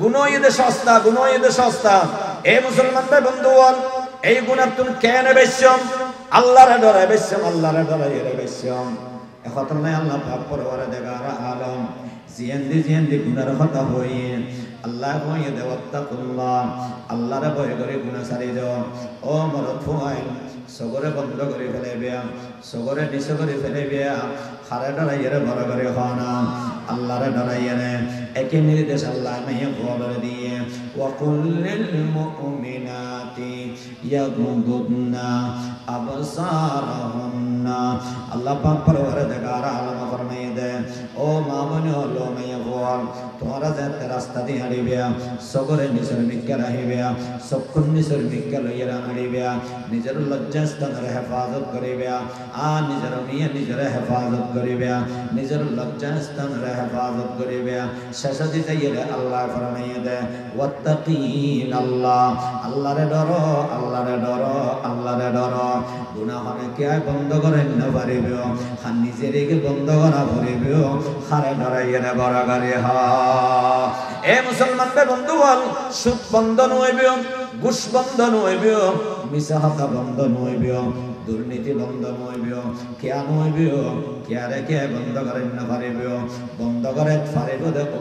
গুনাহ এতে সস্তা, গুনাহ এতে সস্তা। এই মুসলমান ভাই বন্ধুগণ, এই গুনাহ তুমি কেন বেশম? আল্লাহরে ডরায় বেশম, আল্লাহরে ডরায় বেশম। এখন নাই আল্লাহ পাক পরওয়ারদিগার আলম জিয়েন্দি গুনার কথা হইয়ে আল্লাহ কইয়ে দে ওয়াত্তাকুল্লাহ, আল্লাহরে ভয় করে গুনাহ ছাড়ি দাও। ও মরদ ফুয়াইন, সগরে বন্ধ করে ফেলে বিয়া, সগরে নিচে করে ফেলে বিয়া, খারে ডরাইয়ে বড় করে হনা, আল্লাহরে ডরাইয়ে নে। একই নির্দেশ আল্লাহ মেয়ে বলে দিয়ে ওয়াকুল্লিল মুমিনাতি ইয়াগুদুনা আবসারহুন্না। আল্লাহ পাক পরওয়ারদিগার আলম ফরমাইয়ে দেন, ও মা বোন হলো মেয়ে বল, তোমরা যাতে রাস্তা দিয়ে হাঁটিবে, সগরে নিজের মিক্কা রাখিবে, চক্ষুর নিজের মিক্কা লইয়া হাঁটিবে, নিজের লজ্জাস্থানের হেফাজত করিবে, আর নিজের মেয়ে নিজের হেফাজত করিবে, নিজের লজ্জাস্থানের হেফাজত করিবে। শেষ দিতে গেলে আল্লাহ ফরমাইয়ে দেন ওয়াত্তাকিন আল্লাহ, আল্লাহরে ডরো, আল্লাহরে ডরো, আল্লাহরে ডরো। গুনাহ অনেকে বন্ধ করেন না পারিবে, আর নিজেরকে বন্ধ করা পারিবে, খারে ডরাইয়ে না বড় করে হা। এ মুসলমান ভাই বন্ধুগণ, সুদ বন্ধন হইবে, ঘুষ বন্ধন হইবে, মিছা কথা বন্ধন হইবে, দুর্নীতি বন্ধন হইবে, কেন হইবে, কেয়ারে কে বন্ধ করেন না পারিবে, বন্ধ করে পারিব দেখো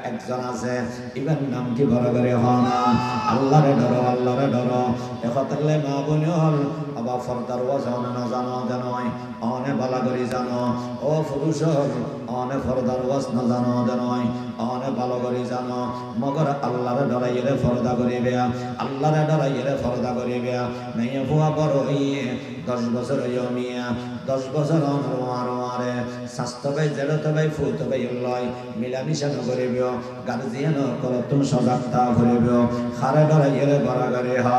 একজন আছে, ইবেন নাম কি বড় করে হনা। আল্লাহরে ডরো, আল্লাহরে ডরো। এখতলে মা বোন হল আবার ফরদার ওয়াজন না জানো জানোই, অনে বালা করি জানো। ও পুরুষ হল অনে ফরদার ওয়াজ না জানো জানোই, অনে ভালো করি জানো। মগর আল্লাহরে ডরাইয়ে ফরদা করিবে, আল্লাহরে ডরাইয়ে ফরদা করিবে। মেয়ে ফুয়া বড় হইয়ে 10 বছর হইয়া মিয়া, 10 বছর আরে স্বাস্থ্য ভাই জেড়ত ভাই ফুত ভাই লয় মিলামিশা নকরিব, গার্জিয়ান কর তুমি সজাগতা করিব, খারে ডরাইয়ে বড় করে হা।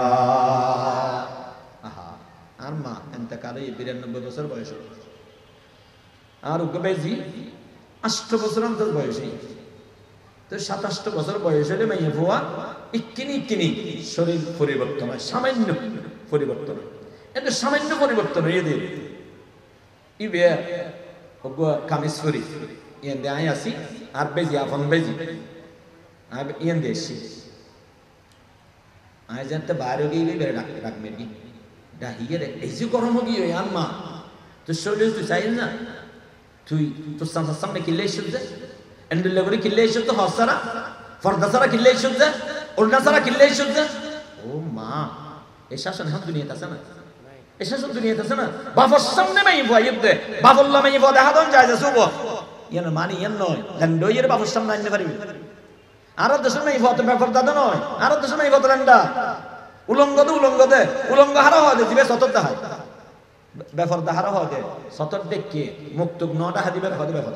আর মা এতেকালে 92 বছর বয়স, আর ওকে বেজি 8 বছর অন্তর বয়সে, তো 27 বছর বয়স হলে মেয়ে ফুয়া ইকিনি শরীর পরিবর্তন হয়, সামান্য পরিবর্তন হয়। এত সামান্য পরিবর্তন হয়ে দিয়ে ইবে কামিজ করি ইয়ে দে আই আসি, আর বেজি আপন বেজি ইয়ে দে এসছি আয় জানতে বাইরে গিয়ে বেড়ে রাখবে কি ডাহিয়ে রে এই যে গরম গিয়ে আর মা তোর শরীর তুই চাই না, তুই তোর সামনে কিল্লে এসে এন্ডুল্লা করে কিল্লে এসে তো হসারা ফর্দা সারা কিল্লে এসে উল্টা সারা কিল্লে এসে। ও মা এই শাসন এখন দুনিয়াতে আছে না, এই শাসন দুনিয়াতে আছে না। বাবার সামনে মাই ভয় দে, বাবল্লা মাই ভয় দেখা দন যায় যাসুব ইয়ান মানি ইয়ান নয় লন্ডইয়ের বাবার সামনে আনতে পারবি। আর দেশ মাই ভয় তো ব্যাপার দাদা নয়, আর দেশ মাই ভয় লন্ডা উলঙ্গ দে উলঙ্গ হারা হয় দে দিবে সতত হয় ব্যাপার দাহারা হয় দে সতত দেখে মুক্তক নটা হাদিবের হয় ব্যাপার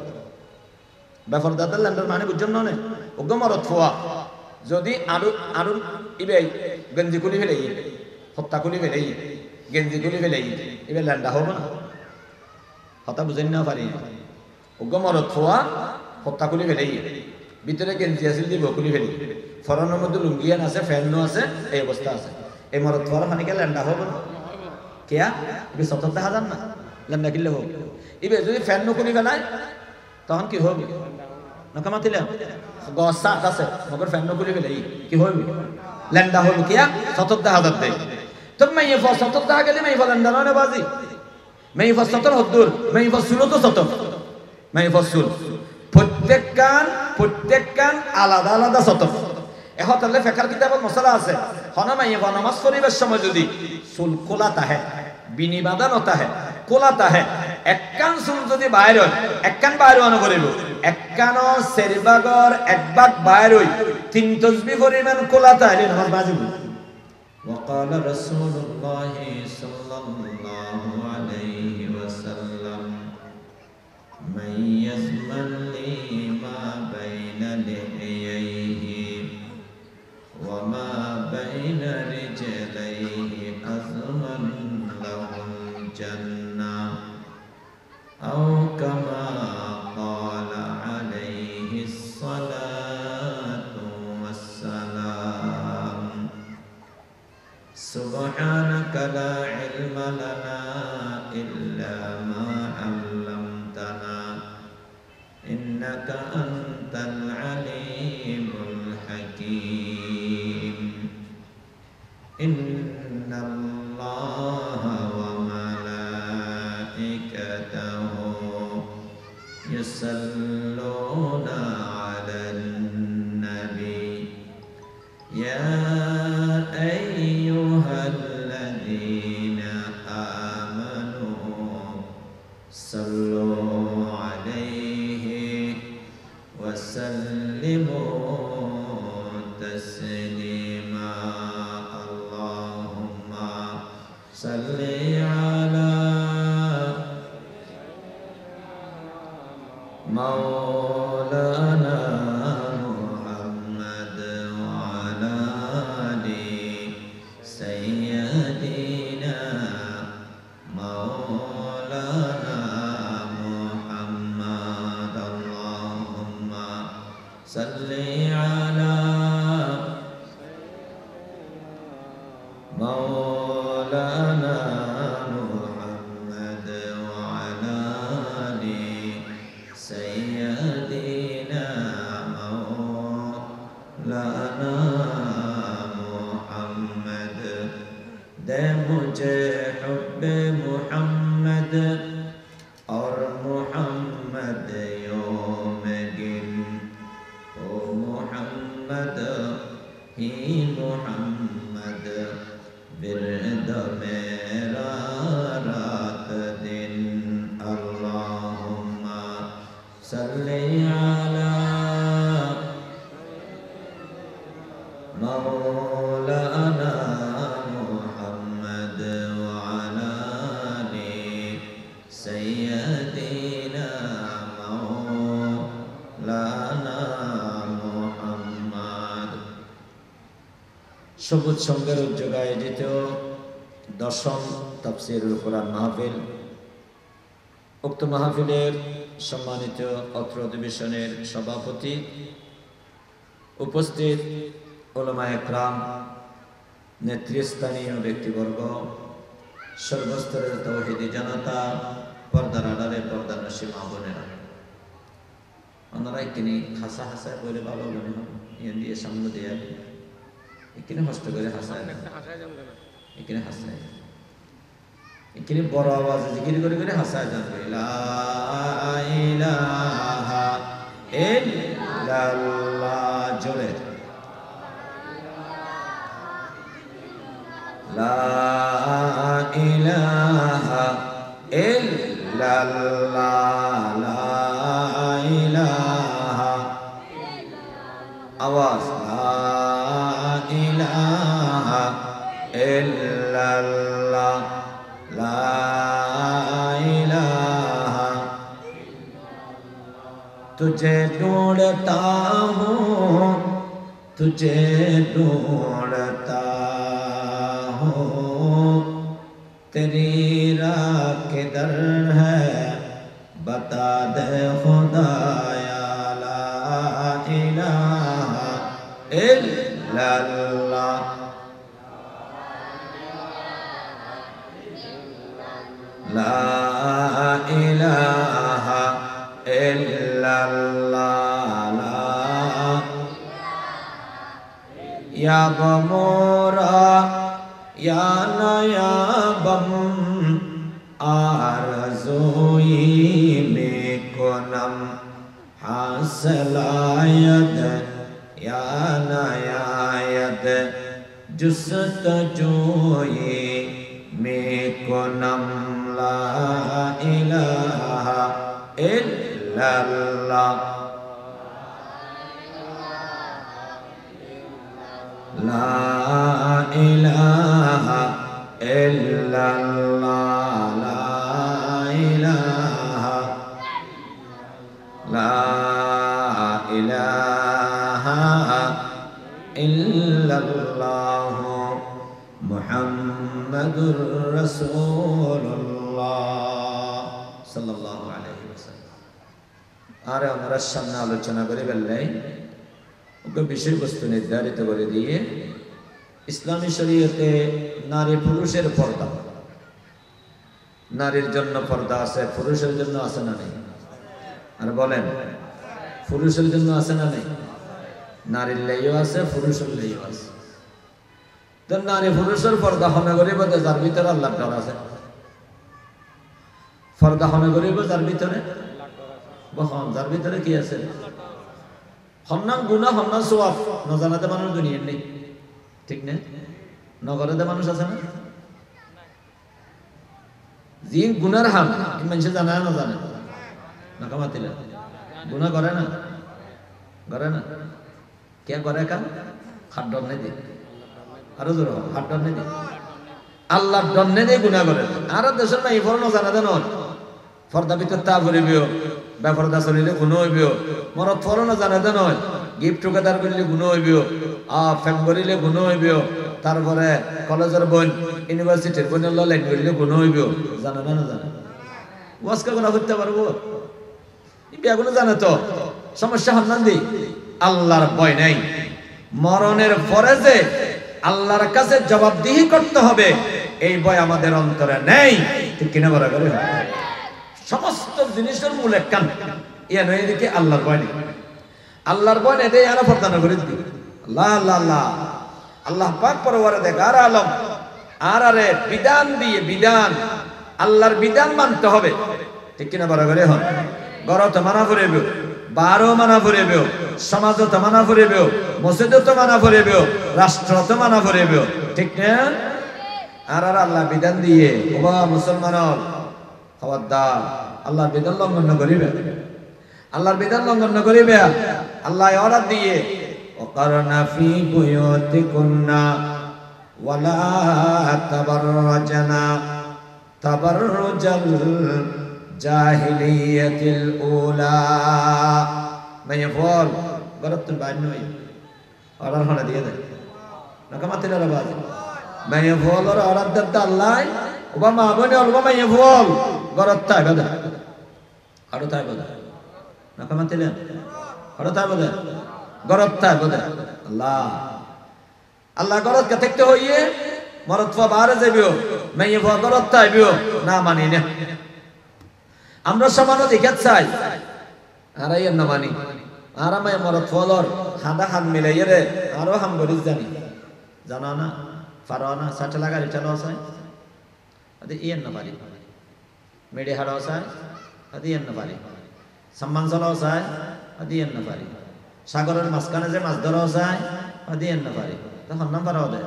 ব্যাপার দাদা লন্ডর মানে বুঝছেন না ওগো মরত ফোয়া যদি আরু ইবে গঞ্জি কুলি ফেলে হত্যা কুলি ফেলে গেঞ্জি কুলি ফেলে এবার ল্যান্ডা হবো না, হতা বুঝেন না পারি। ওগো মরত ফোয়া হত্যা কুলি ফেলে ভিতরে গেঞ্জি আছিল দিব কুলি ফেলি, ফরনের মধ্যে লুঙ্গিয়ান আছে ফ্যানও আছে, এই অবস্থা আছে। এই মরত ফোয়ার খানিকে ল্যান্ডা হবো না কেয়া এবার সতর দেখা যান না ল্যান্ডা কিনলে হোক। এবার যদি ফ্যান কুলি ফেলায় তখন কি হবে নকা মাতিলে গছ আছে মগর ফ্যান কুলি ফেলে কি হবে ল্যান্ডা হবো কেয়া সতর দেখা যাচ্ছে। তবে মাই ফ সতর দেখা গেলে মাই ফলান্ডা নয় বাজি মাই ফ সতর হদ্দুর মাই ফ সুলো তো সতর মাই ফ সুল প্রত্যেক কান আলাদা আলাদা সতর। এখন তাহলে ফেকার কিতাবের মশলা আছে হন মাই ফ নামাজ পড়িবার সময় যদি চুল কোলা তাহে বিনি বাঁধা নতাহে কোলা তাহে এক কান চুল যদি বাইর হয় এক কান বাইর আনো করিব, এক কান সেরিবাগর এক ভাগ বাইর হই 3 তসবিহ পরিমাণ কোলা তাহলে নামাজ বাজিব। وقال رسول الله صلى الله عليه وسلم من يزمن لي ما بين لحييه وما بين رجليه أضمن له الجنة أو كما قال عليه الصلاة والسلام سبحانك لا علم لنا إلا ما علمتنا إنك أنت العليم الحكيم يا أيها الذين آمنوا صلوا عليه وسلموا تسليما اللهم صل على مولانا محمد وعلى آل سيدنا مولانا محمد اللهم صل على مولانا محمد وعلى آل سيدنا مولانا محمد दे मुझे हुब्ब मुहम्मद और मुहम्मद योम गिन ओ मुहम्मद ही मुहम्मद विरद मेरा रात दिन अल्लाहुम्मा सल्ली अला मौलाना मुहम्मद वअला आलि सय्यदिना मौलाना मुहम्मद। সবুজ সঙ্গের উদ্যোগে আয়োজিত দশম তাফসীরুল কোরআন মাহফিল, উক্ত মাহফিলের সম্মানিত অত্র অধিবেশনের সভাপতি, উপস্থিত উলামায়ে একরাম, নেতৃস্থানীয় ব্যক্তিবর্গ, সর্বস্তরের তাওহীদি জনতা, পর্দার আড়ালে পর্দার নশী মা বোনেরা, ওনারা এখানে হাসা হাসায় বলে ভালো মনে হয় ইয়ে দিয়ে সামনে দিয়ে এখানে হস্ত করে হাসায় না, এখানে হাসায় এখানে বড় আওয়াজে জিকির করে করে হাসায় জানবে লা ইলাহা ইল্লাল্লাহ জোরে লা ইলাহা ইল্লাল্লাহ লা ইলাহা আওয়াজ লা ইলাহা ইল্লাল্লাহ লা ইলাহা तुझे ढूंढता हूँ तुझे ढूंढता हूँ तेरी राह किधर है बता दे खुदाया ला इलाहा इल्लल्लाह ला इलाहा इल्लल्लाह ला या बमोरा या नया बम आरज़ोई में कोनम हासलायद या नयायद जुस्तजोई में कोनम ला इलाहा इल्लल्लाह ला इलाहा इल्लल्लाह ला इलाहा ला इलाहा इल्लल्लाह मुहम्मदुर रसूलुल्लाह সাল্লাল্লাহু আলাইহি ওয়াসাল্লাম। আর আমরা সামনে আলোচনা করে বললে ওকে বিষয়বস্তু নির্ধারিত করে দিয়ে ইসলামী শরীয়তে নারী পুরুষের পর্দা, নারীর জন্য পর্দা আছে, পুরুষের জন্য আছে না নেই? আর বলেন পুরুষের জন্য আছে না নেই? নারীর লেইও আছে, পুরুষের লেইও আছে। তো নারী পুরুষের পর্দা হনে করিব যার ভিতরে আল্লাহ ডর আছে, পর্দা হনে করিব যার ভিতরে যার ভিতরে কি আছে? হন্নান গুনাহ হন্নান সওয়াব না জানাতে মানুষ দুনিয়ার নেই। ঠিক না? নগরে মানুষ আছে না জি গুনার হাম মানুষে জানা না জানে নাকামাতিলা গুনাহ করে না কে করে কাম হাত ডন্নে দিয়ে আরো জোর হাত ডন্নে দিয়ে আল্লাহর ডন্নে দিয়ে গুনাহ করে আর দেশের নাই ফরনো জানা দেন ফর্দা ভিতর তা ভরিবিও বেফরদা চলিলে গুনাহ হইবিও মরত ফরনো জানা দেন গিফট টুগেদার করলে গুনাহ হইবিও ফেম করিলে গুনাহ হইবিও তারপরে কলেজের বোন ইউনিভার্সিটির বোনের লাইন করলে গুনাহ হইবিও জানা না জানা ওয়াজকা গুনাহ করতে পারবো বিয়াগুলো জানে তো সমস্যা হন না দি আল্লাহর ভয় নাই মরণের পরে যে আল্লাহর কাছে জবাবদিহি করতে হবে এই ভয় আমাদের অন্তরে নেই ঠিক কিনা বলা করে সমস্ত জিনিসের মূল একখান ইয়া নয় এদিকে আল্লাহর ভয় নেই আল্লাহর ভয় নেই আরো প্রদান করে দিবি আল্লাহ আল্লাহ আল্লাহ পাক পরওয়ারে দেখার আলম আরে বিধান দিয়ে বিধান আল্লাহর বিধান মানতে হবে ঠিক কিনা বলা করে হন গরত মানা ফুরেবেও বারো মানা ফুরেবেও সমাজত মানা ফুরেবেও মসজিদত মানা ফুরেবেও রাষ্ট্রত মানা ফুরেবেও ঠিক না আর আল্লাহ বিধান দিয়ে ওবা মুসলমান খবরদার আল্লাহর বিধান লঙ্ঘন করিবে আল্লাহর বিধান লঙ্ঘন করিবে আল্লাহ অর্ডার দিয়ে ওয়াকারনা ফি বুয়ুতিকুন্না ওয়ালা তাবাররাজনা তাবাররুজাল জাহিলিয়াতিল উলা মানে ফল গরত বান্নই অর্ডার হনা দিয়ে দেয় নাকামাতিল আবাজ মানে ফল আর অর্ডার দত্ত আল্লাহ ওবা মা বনে অলবা মানে ফল গরত তাই বাদা আরো তাই বাদা নাকামাতিল আরো তাই বাদা গরত তাই বাদা আল্লাহ আল্লাহ গরত কে দেখতে হইয়ে মরত ফা বারে যাবিও মানে ফল গরত তাইবিও না মানি না আমরা সমানো দেখে চাই আর এই না মানি আর আমি মরত ফলর হাদা হান মিলাই রে আরো হাম গরিস জানি জানো না পারো না সাথে লাগারি চালো আসায় আদি ইয়েন না পারি মেডে হাড় আসায় আদি ইয়েন না পারি সম্মান চলো আসায় আদি ইয়েন না পারি সাগরের মাঝখানে যে মাছ ধরা আসায় আদি ইয়েন না পারি তখন নাম পারাও দে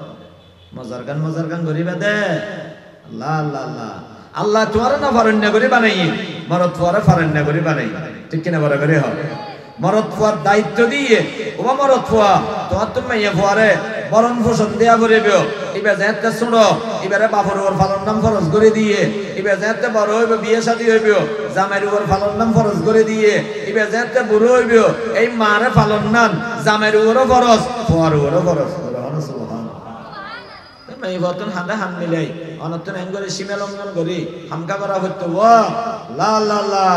মজার গান গরিবে দে আল্লাহ আল্লাহ আল্লাহ আল্লাহ তোমার না ফারণ্য করে বানাই মরত ফুয়ারে ফারণ্য করে বানাই ঠিক কিনা বড় করে হবে মরত ফুয়ার দায়িত্ব দিয়ে ওবা মরত ফুয়া তোমার তুমি মাইয়া ফুয়ারে বরণ পোষণ দেয়া করে বেও এবার যেতে শুনো এবারে বাপর ওর ফালন নাম ফরজ করে দিয়ে এবার যেতে বড় হইবে বিয়ে শাদী হইবে জামাইর ওর ফালন নাম ফরজ করে দিয়ে এবার যেতে বুড়ো হইবে এই মারে ফালন নাম জামাইর ওরও ফরজ ফুয়ার ওরও ফরজ এই বতন হাতে হান মিলাই অনতন এঙ্গরে সীমা লঙ্ঘন করি হামকা করা হতো ওয়া লা লা লা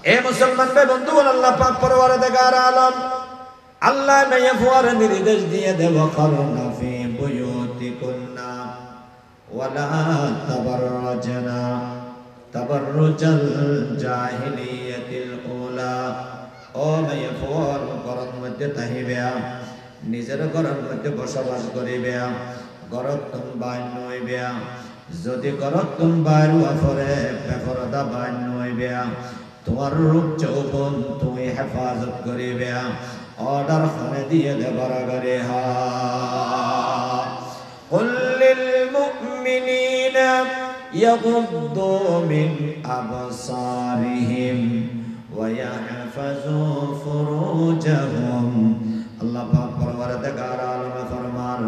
এ মুসলমান ভাই বন্ধু আল্লাহ পাক পরওয়ারে দেখার আলম আল্লাহ নয় ফুয়ার নির্দেশ দিয়ে দেব করোনা ফি বুয়ুতিকুন্না ওয়ালা তাবাররাজনা তাবাররুজাল জাহিলিয়াতিল উলা ও নয় ফুয়ার ঘরের মধ্যে তাহিবে নিজের ঘরের মধ্যে বসবাস করিবে গরতন বাইন নইবে যদি গরতন বাইরু আফরে বেফরদা বাইন নইবে তোমার রূপ যৌবন তুমি হেফাজত করিবে অর্ডার খানে দিয়ে দেবার করে হা কুল লিল মুমিনিনা ইয়াগুদ্দু মিন আবসারিহিম ওয়া ইয়াহফাজু ফুরুজাহুম আল্লাহ পাক পরওয়ারদিগার আলম ফরমান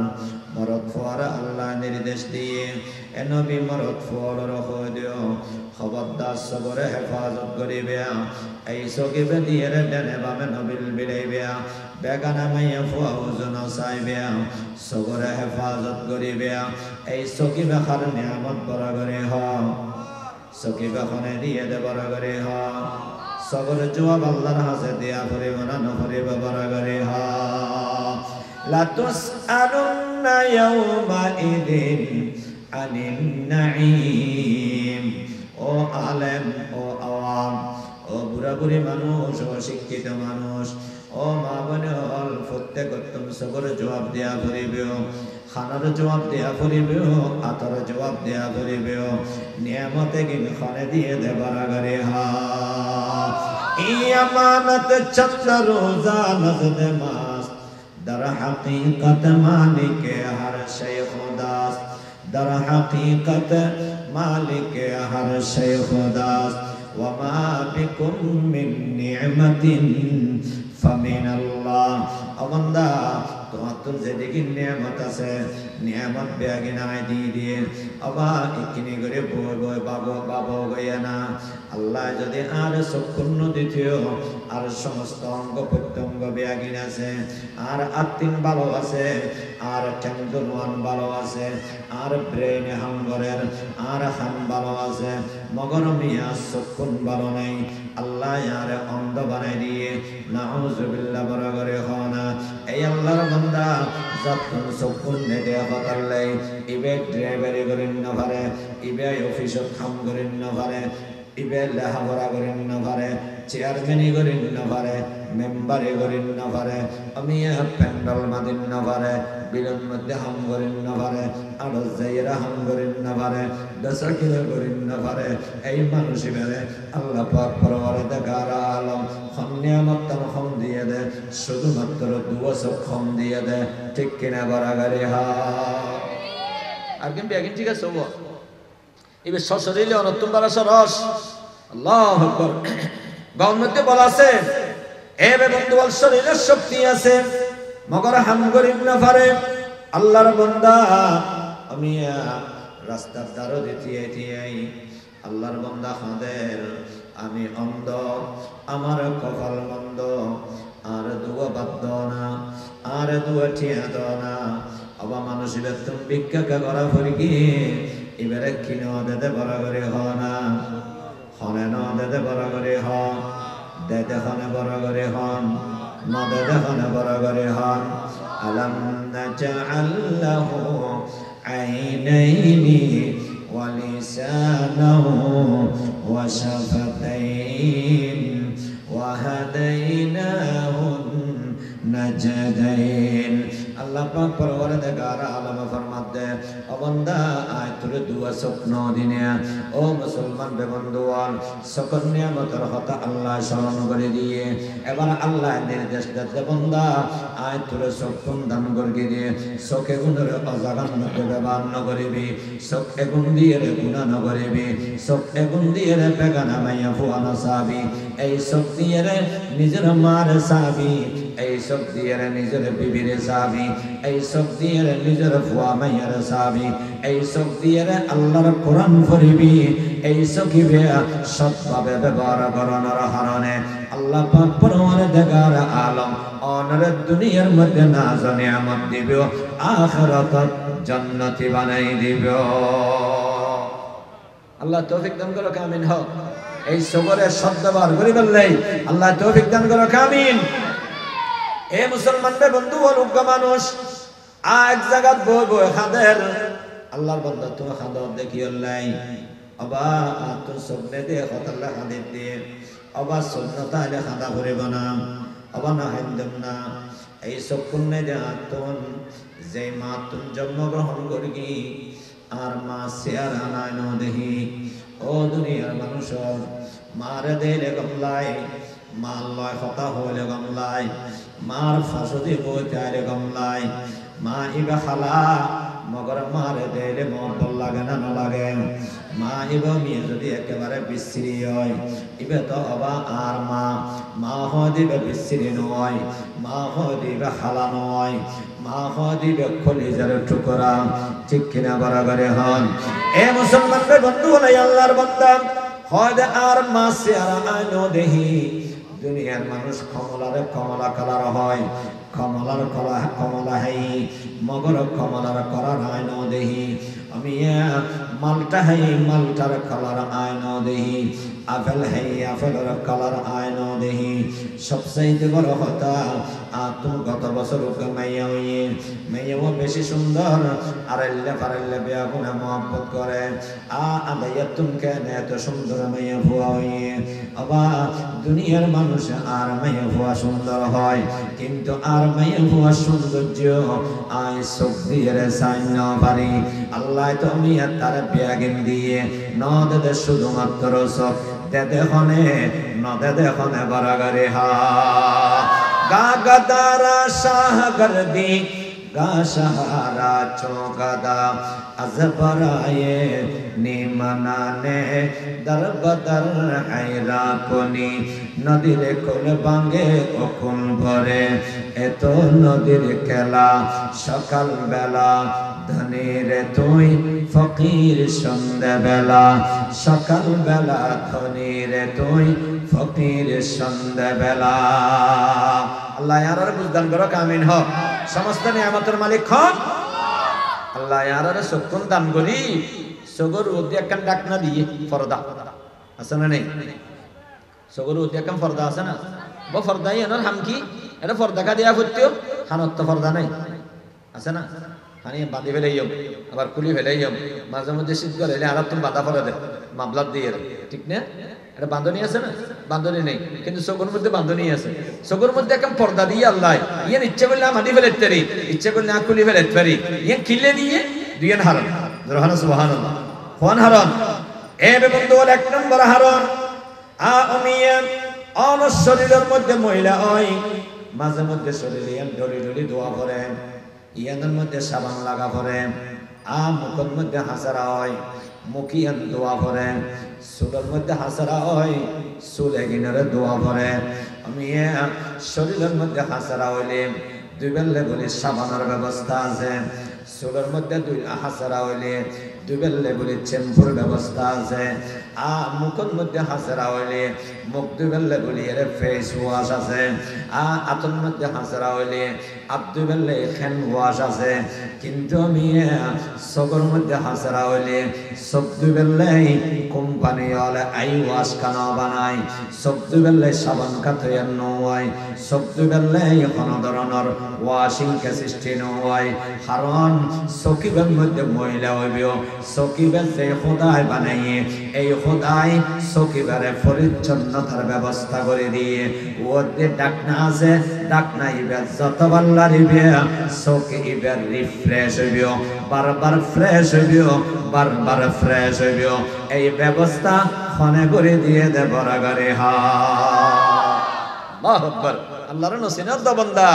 মরদ ফুয়ারা আল্লাহ নির্দেশ দিয়ে এ নবী মরদ ফুয়ার রখে দিও খবরদার সবরে হেফাজত করিবে এই সকিবে দিয়ে ডেনে বামে নবিল বিলাইবে বেগানা মাইয়া ফুয়া ওজন চাইবে সবরে হেফাজত করিবে এই সকিবে খার নিয়ামত বড় করে হ সকিবে খনে দিয়ে দে বড় করে হ সবর জবাব আল্লাহর হাতে দেয়া করিব না নকরিব বড় করে হ লা তুসআলুন্না ইয়াওমা ইদিন আনিন নাঈম ও আলেম ও আওয়াম ও বুড়া বুড়ি মানুষ ও শিক্ষিত মানুষ ও মা বোনে হল প্রত্যেক তুমি সবর জবাব দেয়া করিবে খানার জবাব দেয়া করিবে আতর জবাব দেয়া করিবে নিয়ামতে কি খানে দিয়ে দেবার করে হা ই আমানত চন্দ রোজা নজদ মাস حقیقت مالک ہر شے خداست در حقیقت مالک ہر شے خداست وما بكم من نعمت فمن الله امندا তোমার যেদিকে নিয়ামত আছে নিয়ামত ব্যাগে নাই দিয়ে আবা ইকিনি করে বই বই বাবু গয়া না আল্লাহ যদি আর সম্পূর্ণ দ্বিতীয় আর সমস্ত অঙ্গ প্রত্যঙ্গ ব্যাগিন আছে আর আত্মিন ভালো আছে আর চন্দনওয়ান ভালো আছে আর ব্রেন হাঙ্গরের আর হান ভালো আছে মগর মিয়া সম্পূর্ণ ভালো নাই আল্লাহ আর অন্ধ বানাই দিয়ে নাউজুবিল্লাহ বড় করে হনা এই আল্লাহর বান্দা যতন সম্পূর্ণ দেয়া হতাল্লাই ইবে ড্রাইভারি করেন না পারে ইবে অফিসত কাম করেন না পারে ইবে লেখাপড়া করেন না পারে চেয়ারম্যানই করেন না পারে মেম্বারে করেন না পারে আমি প্যান্ডল মাদিন না পারে বিলন মধ্যে হাম করেন না পারে আরো যাইরা হাম করেন না পারে দশা কিলো করেন না পারে এই মানুষ বেড়ে আল্লাহ পাক পরওয়ারদিগার আলম নিয়ামত তাম দিয়ে দে শুধুমাত্র দুয়াসব কম দিয়ে দে ঠিক কিনা বরাগারে হা আর কিন্তু এখন ঠিক আছে হবো এবার সশরীরে অনত্তম বারা সরস আল্লাহু আকবার গাওর মধ্যে বলা আছে এবে বন্ধু বল শরীরের শক্তি আছে মগর হাম করিম না পারে আল্লাহর বান্দা আমি রাস্তার ধারে দিতে আল্লাহর বান্দা হাদের আমি অন্ধ আমার কপাল মন্দ আর দুয়া বাদ না আর দুয়া ঠিয়া না আবার মানুষের তুমি ভিক্ষা করা ফরিকি এবারে কিনো দেতে বড় করে হ না হনে ন দেতে বড় করে হ দেতে হনে বড় করে হন ন দেতে হনে বড় করে হন আলাম নাজআল লাহু আইনাইনি ওয়া লিসানাহু ওয়া শাফাতাইন ওয়া হাদাইনাহু নাজদাইন আল্লাহ পাক পরওয়ারদিগার আলম ফরমাতে ও বান্দা আয় তোর দুয়া স্বপ্ন দিনে ও মুসলমান বেবন্ধুয়ান সকল নিয়ামতের কথা আল্লাহ স্মরণ করে দিয়ে এবার আল্লাহ নির্দেশ দেতে বান্দা আয় তোর স্বপ্ন দান করে দিয়ে চোখে গুণের অজাগান ব্যবহার ন করিবি চোখে গুণ দিয়ে গুণা ন করিবি চোখে গুণ দিয়ে বেগানা মাইয়া ফুয়ানো চাবি এই চোখ দিয়ে নিজের মার চাবি এই চোখ দিয়ে নিজের বিবির চাবি এই চোখ দিয়ে নিজের ফুয়া মাইয়ার চাবি এই চোখ দিয়ে আল্লাহর কোরআন পড়িবি এই চোখিবে সৎভাবে ব্যবহার করানোর কারণে আল্লাহ পাক পরওয়ারদিগার আলম অনর দুনিয়ার মধ্যে নাজ নিয়ামত দিব আখিরাতত জান্নাতি বানাই দিব আল্লাহ তৌফিক দান করো আমিন হোক এই সবরের সদ্ব্যবহার করি বললেই আল্লাহ তৌফিক দান করো আমিন এ মুসলমানদের বন্ধু ও লোক মানুষ এক জায়গাত বই বই খাদের আল্লাহর বান্দা তুমি খাদর দেখি আল্লাহ অবা তোর সবনে দে হতাল্লাহ খাদের দিয়ে অবা সুন্নতা আলে খাদা ভরে বানাম অবা না হাইন্দম না এই সব পুণ্যে দে আতুন যে মা তুম জন্মগ্রহণ করি আর মা শেয়ার আনায় ন দেহি ও দুনিয়ার মানুষ মারে দেলে গমলাই মার লয় হতা হলে গমলাই মার ফাঁসুদি বইতে গমলাই মা ইবা খালা মগর মারে দেলে মহব্বত লাগে না লাগে মা ইবা মেয়ে যদি একেবারে বিশ্রী হয় ইবে তো অবা আর মা দিবে বিশ্রী নয় মা দিবে খালা নয় মা দিবে খলিজার টুকরা ঠিক কিনা বরাবরে হন এ মুসলমানদের বন্ধু হলে আল্লাহর বান্দা হয় আর মা চেহারা আইনো দেহি দুনিয়ার মানুষ কমলা কালার হয় কমলার কমলা হাই মগর কমলার কলার আইন দেহি আমি মালটা হাই মালটার কালার আইন দেহি আপেল হাই আপেলের কালার আইন দেহি সবচাইতে বড় কথা তুমি গত বছর মাইয়াও বেশি সুন্দর আর পারাইলে বেয়া গুণা মহব্বত করে আদাইয়া তুমি কেন এত সুন্দর মাইয়া ভুয়া হইয়ে আবা দুনিয়ার মানুষ আর মাইয়া ভুয়া সুন্দর হয় কিন্তু আর মাইয়া ভুয়া সৌন্দর্য আয় চোখ দিয়ে চাই না পারি আল্লাহ তুমি তার ব্যাগিন দিয়ে নদে শুধুমাত্র চোখ দেদে হনে নদে দেখনে বারাগারে হা गा गदारा शाह गर्दी गा सहारा चौगदा अजबराए निमनाने दर बदर हैरा कोनी नदीर कोल बांगे ओकुल भरे एतो नदीर खेला सकाल बेला धनी रे तुई फकीर सन्ध्या बेला सकाल बेला धनी रे तुई फकीर सन्ध्या बेला अल्लाह यार बुझदान करो कामिन हो समस्त नियामतेर मालिक कौन अल्लाह यार सुकुन दान करी सगर उद्या कान डाकना दिए फरदा আছে না নেই সগর উদ্য়া কান ফরদা আছে না ব ফরদাই এনার হাম কি এটা ফরদা কা দিয়া ফুটিও হানত তো ফরদা নাই আছে না হানি বাঁধি ফেলাইম আবার কুলি ফেলাইম মাঝে মধ্যে শীত করে এলে আর তুমি বাঁধা ফেলে দে মামলাত দিয়ে ঠিক না এটা বাঁধনি আছে না বাঁধনি নেই কিন্তু সগর মধ্যে বাঁধনি আছে সগর মধ্যে কাম পর্দা দিয়ে আল্লাহ ইয়ান ইচ্ছে করলে মাটি ফেলাতে পারি ইচ্ছে করলে না কুলি ফেলাতে পারি ইয়ান কিলে দিয়ে দুইন হারান সুবহানাল্লাহ কোন হারান এ বন্ধু এক নম্বর হারান আমিয়া অন শরীরের মধ্যে মহিলা হয় মাঝে মধ্যে শরীরে ডলি ডলি দোয়া করে ইয়ানের মধ্যে সাবান লাগা করে মুখের মধ্যে হাসারা হয় মুখিয়ান দোয়া করে চুলের মধ্যে হাসারা হয় চুল এগিনারে দোয়া করে আমি শরীরের মধ্যে হাসারা হইলে দুই বেলে বলি সাবানের ব্যবস্থা আছে চুলের মধ্যে দুই হাসারা হইলে দুই বেলে বলি শ্যাম্পুর ব্যবস্থা আছে মুখের মধ্যে হাসারা হইলে মুখ দুই বেলে বলি এর ফেস ওয়াশ আছে আতর মধ্যে হাসারা হইলে দুই বেলে হ্যান্ড ওয়াশ আছে কিন্তু আমি চোখের মধ্যে হাসারা হইলে চোখ দুই বেলে কোম্পানি হলে আই ওয়াশ কানা বানায় চোখ দুই বেলে সাবান কাথয়া নয় চোখ দুই বেলে কোনো ধরনের ওয়াশিং কে সৃষ্টি নয় কারণ সকিবের মধ্যে মহিলা হইবেও সকিবের যে খোদায় বানাইয়ে এই খোদায় সকিবের পরিচ্ছন্নতার ব্যবস্থা করে দিয়ে ওদের ডাকনা আছে ডাকনা ইবে যত বাল্লা দিবে সকিবের রিফ্রেশ হইবেও বারবার ফ্রেশ হইবেও বারবার ফ্রেশ হইবেও এই ব্যবস্থা ফোনে করে দিয়ে দেবর করে হা আল্লাহু আকবার আল্লাহর নসিনাত দা বান্দা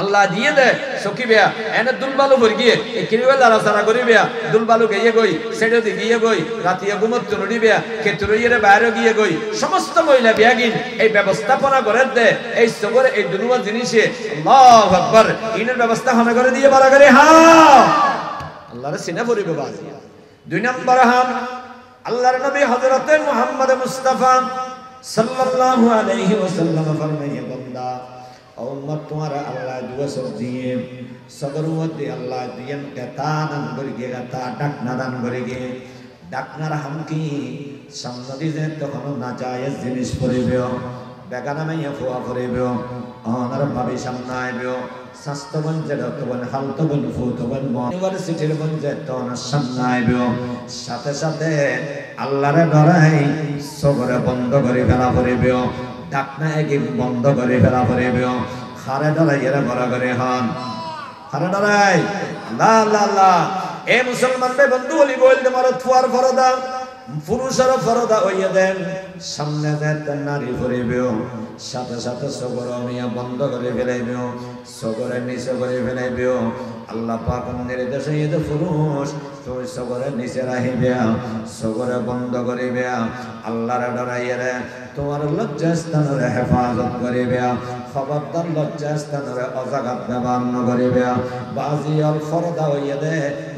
আল্লাহ দিয়ে দে সকিবে এনে দুলবালু ভর গিয়ে এই কিরিবে লারা সারা করিবে দুলবালু গিয়ে গই সেডে দি গিয়ে গই রাতিয়া ঘুমত নড়িবে কেতুরইরে বাইরে গিয়ে গই সমস্ত মহিলা বিয়াগিন এই ব্যবস্থাপনা করে দে এই সবর এই দুলবা জিনিসে আল্লাহু আকবার ইনের ব্যবস্থা হনে করে দিয়ে বলা করে হ্যাঁ আল্লাহর সিনা পরিবে বাজি দুই নম্বর হাম আল্লাহর নবী হযরতে মুহাম্মদ মুস্তাফা सल्लल्लाहु अलैहि वसल्लम फरमाइए बंदा और उम्मत तुम्हारा अल्लाह दुआ सब दिए सगरुवत दे अल्लाह दियन के तानन करके ता डाकना दान करके डाकनार हम की सम्मति जे तखन ना जायज जिनिस करिबो बेगाना माइया फुआ करिबो अनार भाबी सामने आइबो शास्त्रबन जगतबन हालतबन ফুতবন ইউনিভার্সিটির বন যে তন সামনে আইবো সাথে সাথে আল্লাহরে ডরাই সবরে বন্ধ করে ফেলা পড়িবে ডাকনা এগিন বন্ধ করে ফেলা পড়িবে খারে ডরাই এর বড় করে হন খারে ডরাই লা লা লা এ মুসলমান বে বন্ধু বলি বলতে মারো ফুয়ার ফরদা পুরুষের ফরদা হইয়া দেন সামনে যেতে নারী পড়িবে সাথে সাথে সবর মিয়া বন্ধ করে ফেলাইবে সবরের নিচে করে ফেলাইবে আল্লাহ পাক নির্দেশে এতে পুরুষ তুই সবরের নিচে রাখিবে সবরে বন্ধ করিবে আল্লাহর ডরাইয়া রে তোমার লজ্জাস্থানের হেফাজত করিবে খবরদার লজ্জাস্থানের অজাগাত ব্যবহার করিবে বাজিয়াল ফরদা হইয়া দে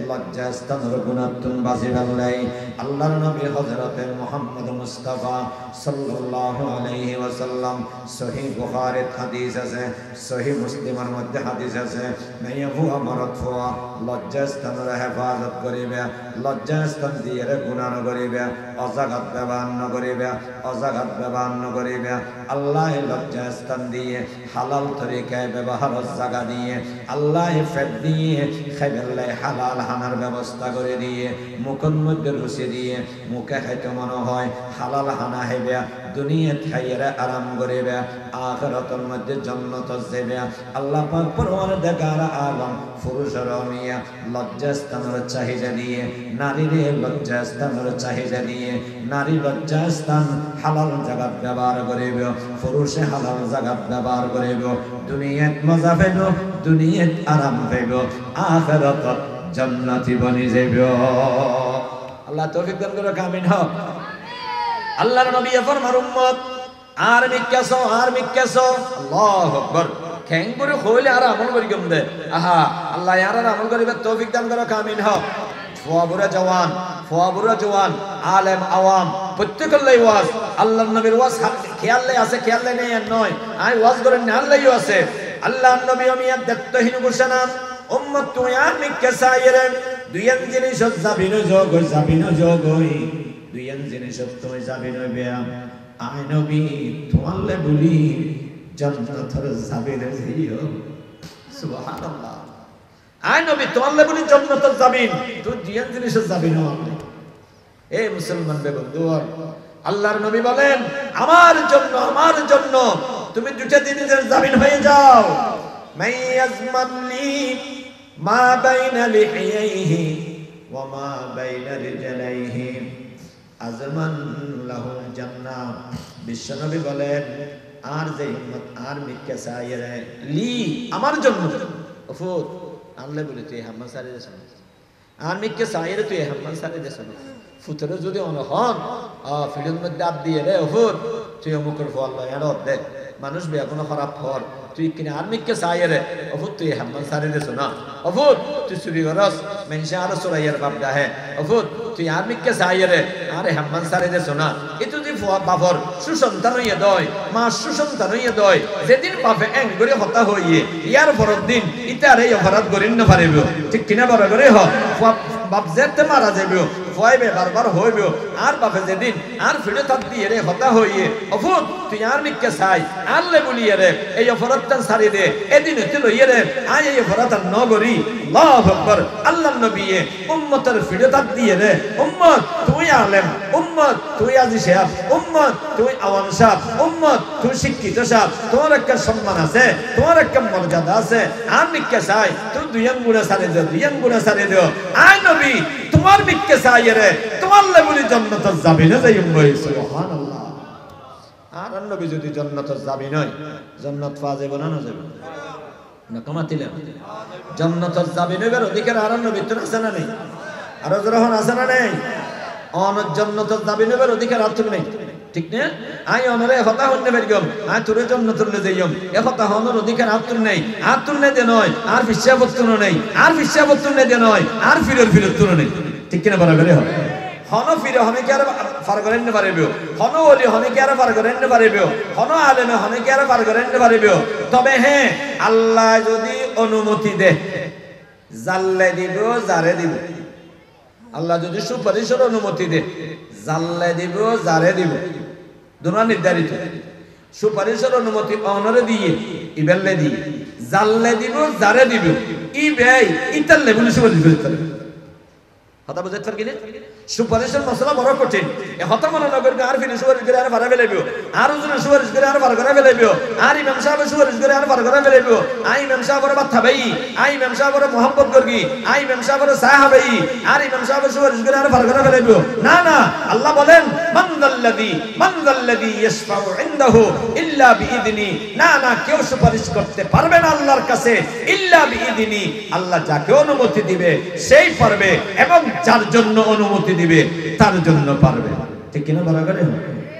লজ্জাস্থানের গুণাত্মন বাজি ফেললাই আল্লাহর নবী হযরতে মুহাম্মদ মুস্তাফা সাল্লাল্লাহু আলাইহি ওয়াসাল্লাম সহিহ বুখারীর হাদিস আছে সহিহ মুসলিমের মধ্যে হাদিস আছে মাইয়াবু আমারত ফুয়া লজ্জাস্থানের হেফাজত করিবে লজ্জাস্থান দিয়ে গুনাহ করিবে অজাগাত ব্যবহার করিবে অজাগাত ব্যবহার করিবে আল্লাহ লজ্জাস্থান দিয়ে হালাল তরিকায় ব্যবহার জায়গা দিয়ে আল্লাহ ফেদ দিয়ে খাইবেলাই হালাল খানার ব্যবস্থা করে দিয়ে মুখের মধ্যে রুচি দিয়ে মুখে খাইতে মনে হয় হালাল খানা খাইবে দুনিয়াত খাইয়েরা আরাম করিবে আখিরাতের মধ্যে জান্নাত যাবে আল্লাহ পাক পরওয়ারদিগার আলম পুরুষের নিয়ে লজ্জাস্থানের চাহিদা দিয়ে নারীর লজ্জাস্থানের চাহিদা দিয়ে নারী লজ্জাস্থান হালাল জায়গা ব্যবহার করিবে পুরুষে হালাল জায়গা ব্যবহার করিব দুনিয়াত মজা পাইব দুনিয়াত আরাম পাইব আখিরাতত জান্নাতি বনি যাইব আল্লাহ তৌফিক দান করে আমিন হোক আল্লাহর নবী ফরমার উম্মত আর মিক্কাসো আল্লাহু আকবার খেং করে কইলে আর আমল করি গম দে আহা আল্লাহ আর আমল করিবে তৌফিক দান করে আমিন হোক ফুয়াবুরা জওয়ান আলেম আওয়াম প্রত্যেকের ওয়াজ আল্লাহর নবীর ওয়াজ খেয়ালে আছে খেয়ালে নেই আর নয় আই ওয়াজ করেন না আল্লাহই আছে আল্লাহর নবী আমি এক দায়িত্বহীন ঘোষণা উম্মত তুই আর মিক্কাসাইরে দুইয়ান জিনিস যাবিন জগই দুইয়ান জিনিস তুই যাবিন বিয়া আই নবী তোমালে বলি জান্নাতের যাবিন যাইও সুবহানাল্লাহ আই নবী তোমালে বলি জান্নাতের যাবিন তুই দুইয়ান জিনিস যাবিন এই মুসলমান বন্ধু আল্লাহর নবী বলেন আমার জন্য তুমি দুইটা জিনিসের যাবিন হয়ে যাও মাইয়াজমানলি মা বাইনা লিহিয়াইহি ওয়া মা বাইনা রিজলাইহি আজমান লাহুল জান্নাহ বিশ্বনবী বলেন আর যে উম্মত আর মিক্কাসাইরে লি আমার জন্য ওফুত আল্লাহ বলে তুই হাম্মান সারে দেছ আর মিক্কাসাইরে তুই হাম্মান সারে দেছ ফুতরে যদি অনহন ফিল্মের মধ্যে আপ দিয়ে রে ওফুত তুই মুখের ফল এরত দে মানুষ বে কোনো খারাপ ফল তুই কিনে আর মিক্কাসাইরে ওফুত তুই হাম্মান সারে দেছ না ওফুত তুই চুরি করস মেনশা আর সুরাইয়ার বাপ গাহে ওফুত তুই আর মিক্কাসাইরে আরে হাম্মান সারে দেছ না এতো যে বাপর সুসন্তান হইয়া দয় মা সুসন্তান হইয়া দয় যেদিন বাপে এং করে হতা হইয়ে ইয়ার পরের দিন ইতারে অপরাধ করিন না পারিব ঠিক কিনা বড় করে হ বাপ যেতে মারা যাবে ভয়বে বারবার হইবে আর বাপে যেদিন আর ফিরে তার দিয়ে রে হতা হইয়ে অফুত তুই আর মিক্কাসাই আল্লাহ বলিয়ে রে এই অপরাধটান সারি দে এদিন হইতে লইয়ে রে আয় এই অপরাধ নগরী আল্লাহু আকবার আল্লাহর নবী উম্মতের ফিরে তার দিয়ে রে উম্মত তুই আলেম উম্মত তুই আজি সাহেব উম্মত তুই আওয়াম সাহেব উম্মত তুই শিক্ষিত সাহেব তোমার একটা সম্মান আছে তোমার একটা মর্যাদা আছে আর মিক্কাসাই তুই দুইয়ান গুণা সারি দিও আয় নবী তোমার মিক্কাসাইরে তোমার বলি জান্নাতে যাবে না যাইম ভাই সুবহানাল্লাহ আর নবী যদি জান্নাতে যাবে নয় জান্নাত পাওয়া যাবে না যাবে না কমাতিলেন জান্নাতে যাবে না এর অধিকার আর নবী তো আছে না নেই আর যখন আছে না নেই অন জান্নাতে যাবে না এর অধিকার আর তো নেই ঠিক না আই অনরে কথা হন্নে বেরগম আই তোরে জান্নাতুল লে যাইম এ কথা হনর অধিকার আর তো নেই আর তো নে দে নয় আর বিশ্বাবত্তন নেই আর বিশ্বাবত্তন নে দে নয় আর ফিরত নেই ঠিক কিনা বরাবরই হয় হন ফিরে হনে কি আর ফার করেন না পারিবে হন ওলি হনে কি আর ফার করেন না পারিবে হন আলেমে হনে কি আর ফার করেন না পারিবে তবে হ্যাঁ আল্লাহ যদি অনুমতি দে জাল্লে দিব জারে দিব আল্লাহ যদি সুপারিশের অনুমতি দে জাল্লে দিব জারে দিব দুটো নির্ধারিত সুপারিশের অনুমতি অনরে দিয়ে ইবেললে দিয়ে জাল্লে দিব জারে দিব ই বেই ইতাল্লে বলে সুপারিশ করতে কথা বুঝতে পারকিনে সুপারিশের মশলা বড় কঠিন এ হতা মনে নগর আর ফিরে সুপারিশ করে আর ভাড়া ফেলাইবো আর ওজন সুপারিশ করে আর ভাড়া করে ফেলাইবো আর ইমাম সাহেব সুপারিশ করে আর ভাড়া করে ফেলাইবো আই ইমাম সাহেবের বাচ্চা ভাই আই ইমাম সাহেবের মোহাম্মদ করগি আই ইমাম সাহেবের সাহাবাই আর ইমাম সাহেব সুপারিশ করে আর ভাড়া করে ফেলাইবো না না আল্লাহ বলেন মানদাল্লাযী ইয়াশফাউ ইনদাহু ইল্লা বিইذনি না না কেউ সুপারিশ করতে পারবে না আল্লাহর কাছে ইল্লা বিইذনি আল্লাহ যাকে অনুমতি দিবে সেই পারবে এবং যার জন্য অনুমতি দিবে তার জন্য পারবে ঠিক কিনা বরাবর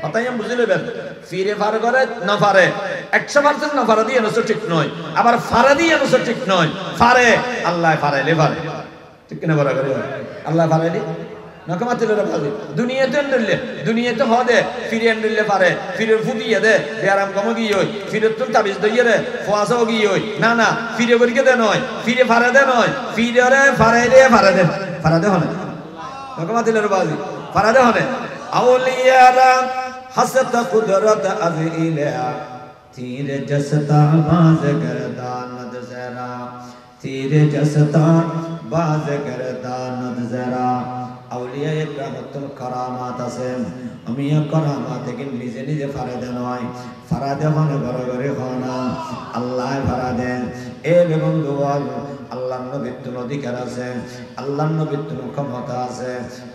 কথাই আমি বুঝে নেবেন ফিরে ফার করে না পারে 100% না পারে দিয়ে নসো ঠিক নয় আবার ফারে দিয়ে নসো ঠিক নয় পারে আল্লাহ পারেলে পারে ঠিক কিনা বরাবর আল্লাহ পারেলে নকমাতিলে পারে দুনিয়াতে হদে ফিরে আনলে পারে ফিরে ফুদিয়ে দে বেয়ারাম কম গিয়ে হই ফিরে তুন তাবিজ দইয়ে রে ফোয়াসাও গিয়ে হই না না ফিরে বরিকে দে নয় ফিরে ফারে দে নয় ফিরে রে ফারে দে হনে নকমাতিলে বাজি ফারে দে হনে আউলিয়ারা হাসত কুদরত আযইলা तीर जसता बाज गर्दान दसरा तीर जसता बाज गर्दानत जरा আউলিয়া ইকরামাতুল কারামাত আছে আমি কারামাত থেকে নিজে নিজে ফারাদে নয় ফারাদে মানে বড় করে হনা আল্লাহ ফারাদে এ বন্ধু আল্লাহর নবীর তো অধিকার আছে আল্লাহর নবীর তো ক্ষমতা আছে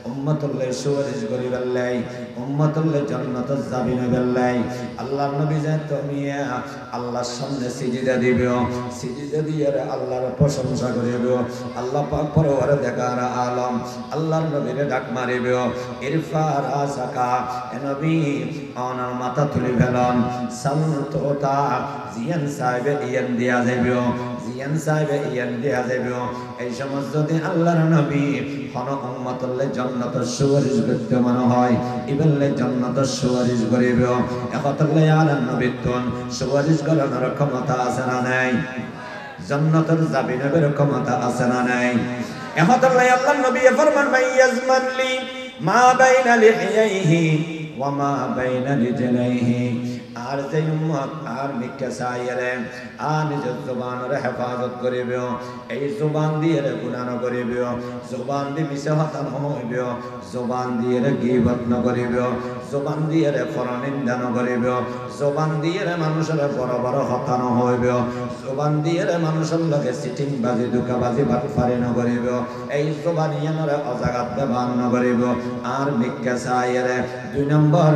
উম্মতুল্লাহ সুয়ারিশ করিবাল্লাই উম্মতুল্লাহ জান্নাতে যাবি না বেল্লাই আল্লাহর নবী যে তুমি আল্লাহর সামনে সিজদা দিবে সিজদা দিয়ে আল্লাহর প্রশংসা করিবে আল্লাহ পাক পরওয়ার দেখার আলম আল্লাহর নবীরে ডাক মারিবে ইরফা রাসাকা এ নবী ওনার মাথা তুলে ফেলন সালতোতা জিয়ান সাহেব ইয়ান দিয়া যাবে জিয়ান সাহেব ইয়ান দিয়া যাবে এই সমস্ত দিন আল্লাহর নবী হন উম্মতুল্লাহ জান্নাতের সুপারিশ করতে মনে হয় ইবল্লে জান্নাতের সুপারিশ করিবে একতল্লাহ আলান নবীতুন সুপারিশ করার ক্ষমতা আছে না নাই জান্নাতের যাবি নবীর ক্ষমতা আছে না নাই একতল্লাহ আল্লাহর নবী ফরমান মাইয়াজমান লি মা বাইনা লিহিয়াইহি ওয়া মা বাইনা রিজলাইহি আর যে উম্মত আর মিক্কা সাইরে আর নিজের জবানের হেফাজত করিবে এই জবান দিয়ে গুনাহ না করিবে জবান দিয়ে মিছা কথা না হইবে জবান দিয়ে গীবত না করিবে জবান দিয়ে পরনিন্দা না করিবে জবান দিয়ে মানুষের বড় বড় কথা না হইবে জবান দিয়ে মানুষের লগে সিটিং বাজি দুকাবাজি বাটফারি না করিবে এই জবান ইয়ানরে অজাগাত ব্যবহার না করিবে আর মিক্কা সাইরে দুই নম্বর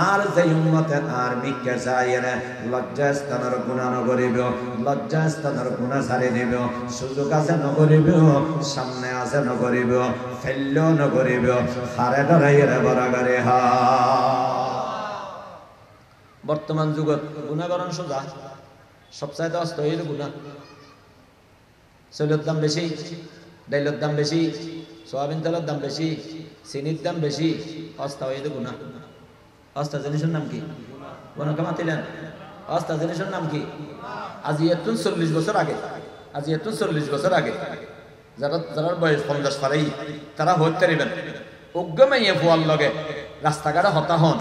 আর যে উম্মত আর মিক্কা সাইরে লজ্জাস্থানের গুনাহ না করিবে লজ্জাস্থানের গুনাহ ছাড়ি দিবে সুযোগ আছে না করিবে সামনে আছে না করিবে ফেললো না করিবে হারে ডরাইরে বরাগারে হা বর্তমান যুগত গুনাহ করণ সোজা সবচাইতে অস্ত হইল গুনাহ চৈলের দাম বেশি ডাইলের দাম বেশি সোয়াবিন তেলের দাম বেশি চিনির দাম বেশি অস্তা হইল গুনাহ অস্তা জিনিসের নাম কি গণকে মাতিলেন অস্তা জিনিসের নাম কি আজ 40 বছর আগে আজ 40 বছর আগে যারা যারা বয়স 50 পারেই তারা হইতে পারিবেন উগ্গমাইয়ে ফুয়ার লগে রাস্তাঘাটে হতা হন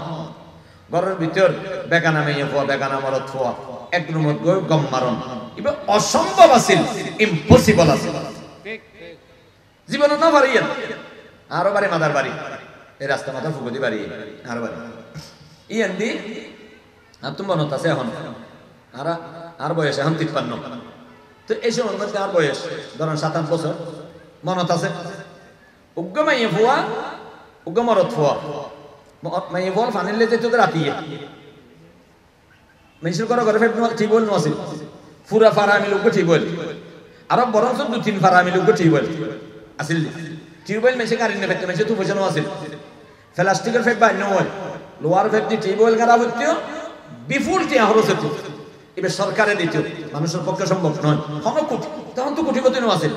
ঘরের ভিতর বেগানা মাইয়ে ফুয়া বেগানা মরদ ফুয়া এক রুমত গই গম মারণ ইবে অসম্ভব আছিল ইম্পসিবল আছিল জীবন না পারিয়েন আরো বাড়ি মাদার বাড়ি এই রাস্তা মাথা ফুকুদি বাড়ি আরো বাড়ি ইয়ান্দি আর তুমি মনত আছে এখন আর বয়স এখন 53 তো এই সময় মধ্যে আর বয়স ধরেন 57 বছর মনত আছে উগ্গমাইয়ে ফুয়া উগ্গমরত ফুয়া মাইয়ে ফুয়া ফানিলে যেত রাতিয়ে মেশির করে ঘরে ফেট ঠিক বল নছিল পুরা ফারা আমি লোক ঠিক বল আর বরঞ্চ 2-3 ফারা আমি লোক ঠিক বল আসিল টিউবওয়েল মেশে গাড়ি নে ফেটতে মেশে তো পয়সা আছিল প্লাস্টিকের ফেট বাই নয় লোয়ার ফেট দি টিউবওয়েল খারাপ হচ্ছে বিপুল টিয়া খরচ হতো এবার সরকারে দিত মানুষের পক্ষে সম্ভব নয় কোনো কোটি তখন তো কোটিপতি নো আছে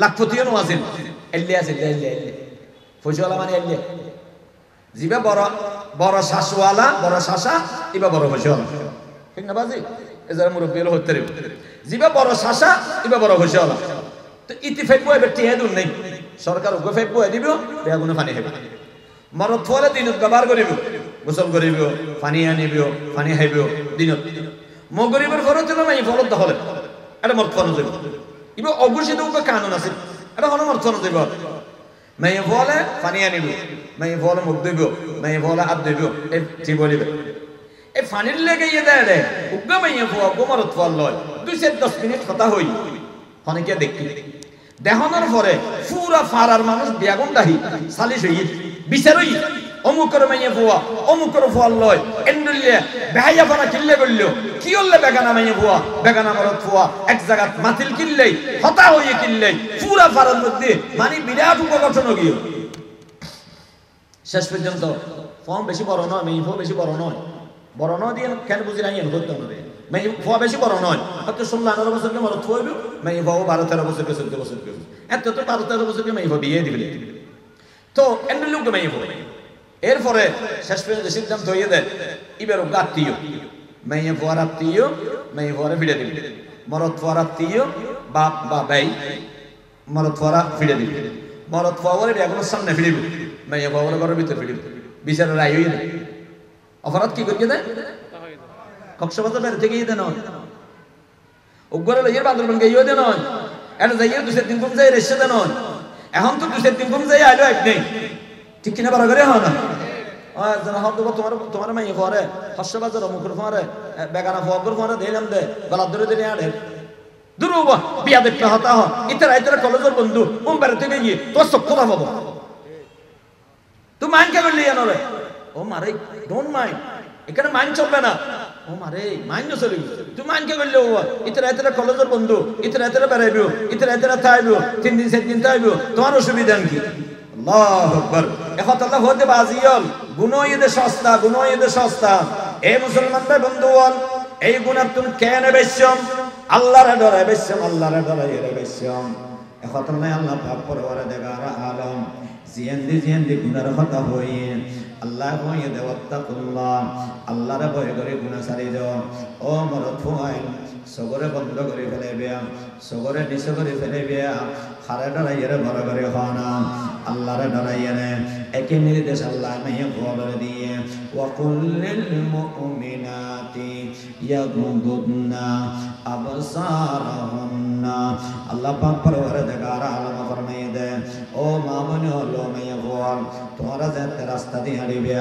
লাখপতিও নো আছে এল্লে আছে এল্লে পয়সাওয়ালা মানে এল্লে জিবা বড় বড় শাসওয়ালা বড় শাসা ইবা বড় পয়সাওয়ালা ঠিক না বাজি এজার মুরব্বি হলো হতে রে জিবা বড় শাসা ইবা বড় পয়সাওয়ালা তো ইতি ফেটবো এবার টিয়া দুন নেই সরকার ওকে ফেটবো দিব বেগুনে পানি হবে মরদ ফলে দিনত ব্যবহার করিব গোসল করিব পানি আনিব পানি খাইব দিনত মগরিবের ফরজ ছিল মাই ফরজ দহলে এটা মরদ ফরজ হইব ইবে অঘোষিত কানুন আছে এটা হলো মরদ ফরজ হইব মাই ফলে পানি আনিব মাই ফলে মুখ দিব মাই ফলে হাত দিব এই ঠিক বলিবে এই পানির লেগে ইয়ে দেয় রে উগ্গা মাইয়া ফোয়া গোমরদ ফল লয় 2-10 মিনিট কথা হই অনেকে দেখি দেহনার পরে পুরা ফারার মানুষ বেগুন দাহি সালিশ হই বিচার হই অমুকের মাইয়া ফোয়া অমুকের ফল লয় এন্ডুলিয়া বেহাইয়া ফানা কিল্লে করলো কি হলে বেগানা মাইয়া ফোয়া বেগানা মরদ ফোয়া এক জায়গা মাতিল কিল্লেই হতা হইয়ে কিল্লেই পুরা ফারার মধ্যে মানে বিরাট উপগঠন গিয়ে শেষ পর্যন্ত ফর্ম বেশি বড় নয় মেয়ে ফো বেশি বড় নয় বড় নয় দিয়ে কেন বুঝি নাই ধরতে হবে মেয়ে ফোয়া বেশি বড় নয় হয়তো 16-18 বছরকে মরদ থইব মেয়ে ফো 12-13 বছরকে 14 বছরকে এত তো 12-13 বছরকে মেয়ে ফো বিয়ে দিবে তো এন্ড লোক মেয়ে ফো এরপরে শেষ পর্যন্ত সিদ্ধান্ত হয়ে দেয় এবার আত্মীয় মেয়ে ফোয়ার আত্মীয় মেয়ে ফোয়ারে ফিরে দিবে মরদ ফোয়ার আত্মীয় বাপ বা ভাই মরদ ফোয়ারা ফিরে দিবে মরদ ফোয়ারে বেগুনের সামনে ফিরিবে মেয়ে ফোয়ারে ঘরের ভিতরে ফিরিবে বিচারের রায় হয়ে যায় অপরাধ কি করিয়ে দেয় কক্সবাজার বাইরে থেকে ইয়ে দেয় নয় উগ্রে লইয়ে বান্দরবান গিয়ে ইয়ে দেয় নয় এটা যাইয়ে 2-3 ঘুম যাই রেসে দেন এখন তো 2-3 ঘুম যাই আইলো এক নেই ঠিক কিনা বড় করে হয় না যেন হদ তোমার তোমার মাইয়ে পরে হর্ষ বাজার মুখর পরে বেগানা ফগর পরে দিলাম দে গলা ধরে দিলে আরে দুরুব বিয়া দেখতে হতা হ ইতরা ইতরা কলেজের বন্ধু মুম্বাই থেকে গিয়ে তোর চক্ষু পাবো তুই মান কে করলি জানো রে ও মারে ডোন্ট মাইন্ড এখানে মান চলবে না ও মারে মান চলে তুই মান কে করলি ও ইতরা ইতরা কলেজের বন্ধু ইতরা ইতরা বেড়াইবো ইতরা ইতরা থাইবো 3 দিন 7 দিন থাইবো তোমার অসুবিধা কি আল্লাহু আকবার এখন আল্লাহ হতে বাজিয়ল গুনাহ এদে সস্তা এ মুসলমান ভাই বন্ধুগণ এই গুনাহ তুমি কেন বেশম আল্লাহরে ডরাই বেশম আল্লাহরে ডরাই এর বেশম এখন আল্লাহ পাক পরওয়ারে দেগার আলম জিয়ান্দি গুনার কথা হই আল্লাহ কইয়ে দেওয়াত্তাকুল্লাহ আল্লাহরে ভয় করে গুনাহ ছাড়ি দাও ও মরদ ফুয়াইন সগরে বন্ধ করে ফেলেবে সগরে নিঃস করে ফেলেবে খারে ডরাইয়ের বড় করে হনা আল্লাহরে ডরাইয়ে একে নির্দেশ আল্লাহ মেয়ে খবর দিয়ে ওয়াকুল্লিল মুমিনাতি ইয়াগুদুনা আবসারহুন্না আল্লাহ পাক পরওয়ারে দেগার আলম ফরমাইয়ে দে ও মা বোন হলো মেয়ে বল তোমরা যাতে রাস্তা দিয়ে হারিবে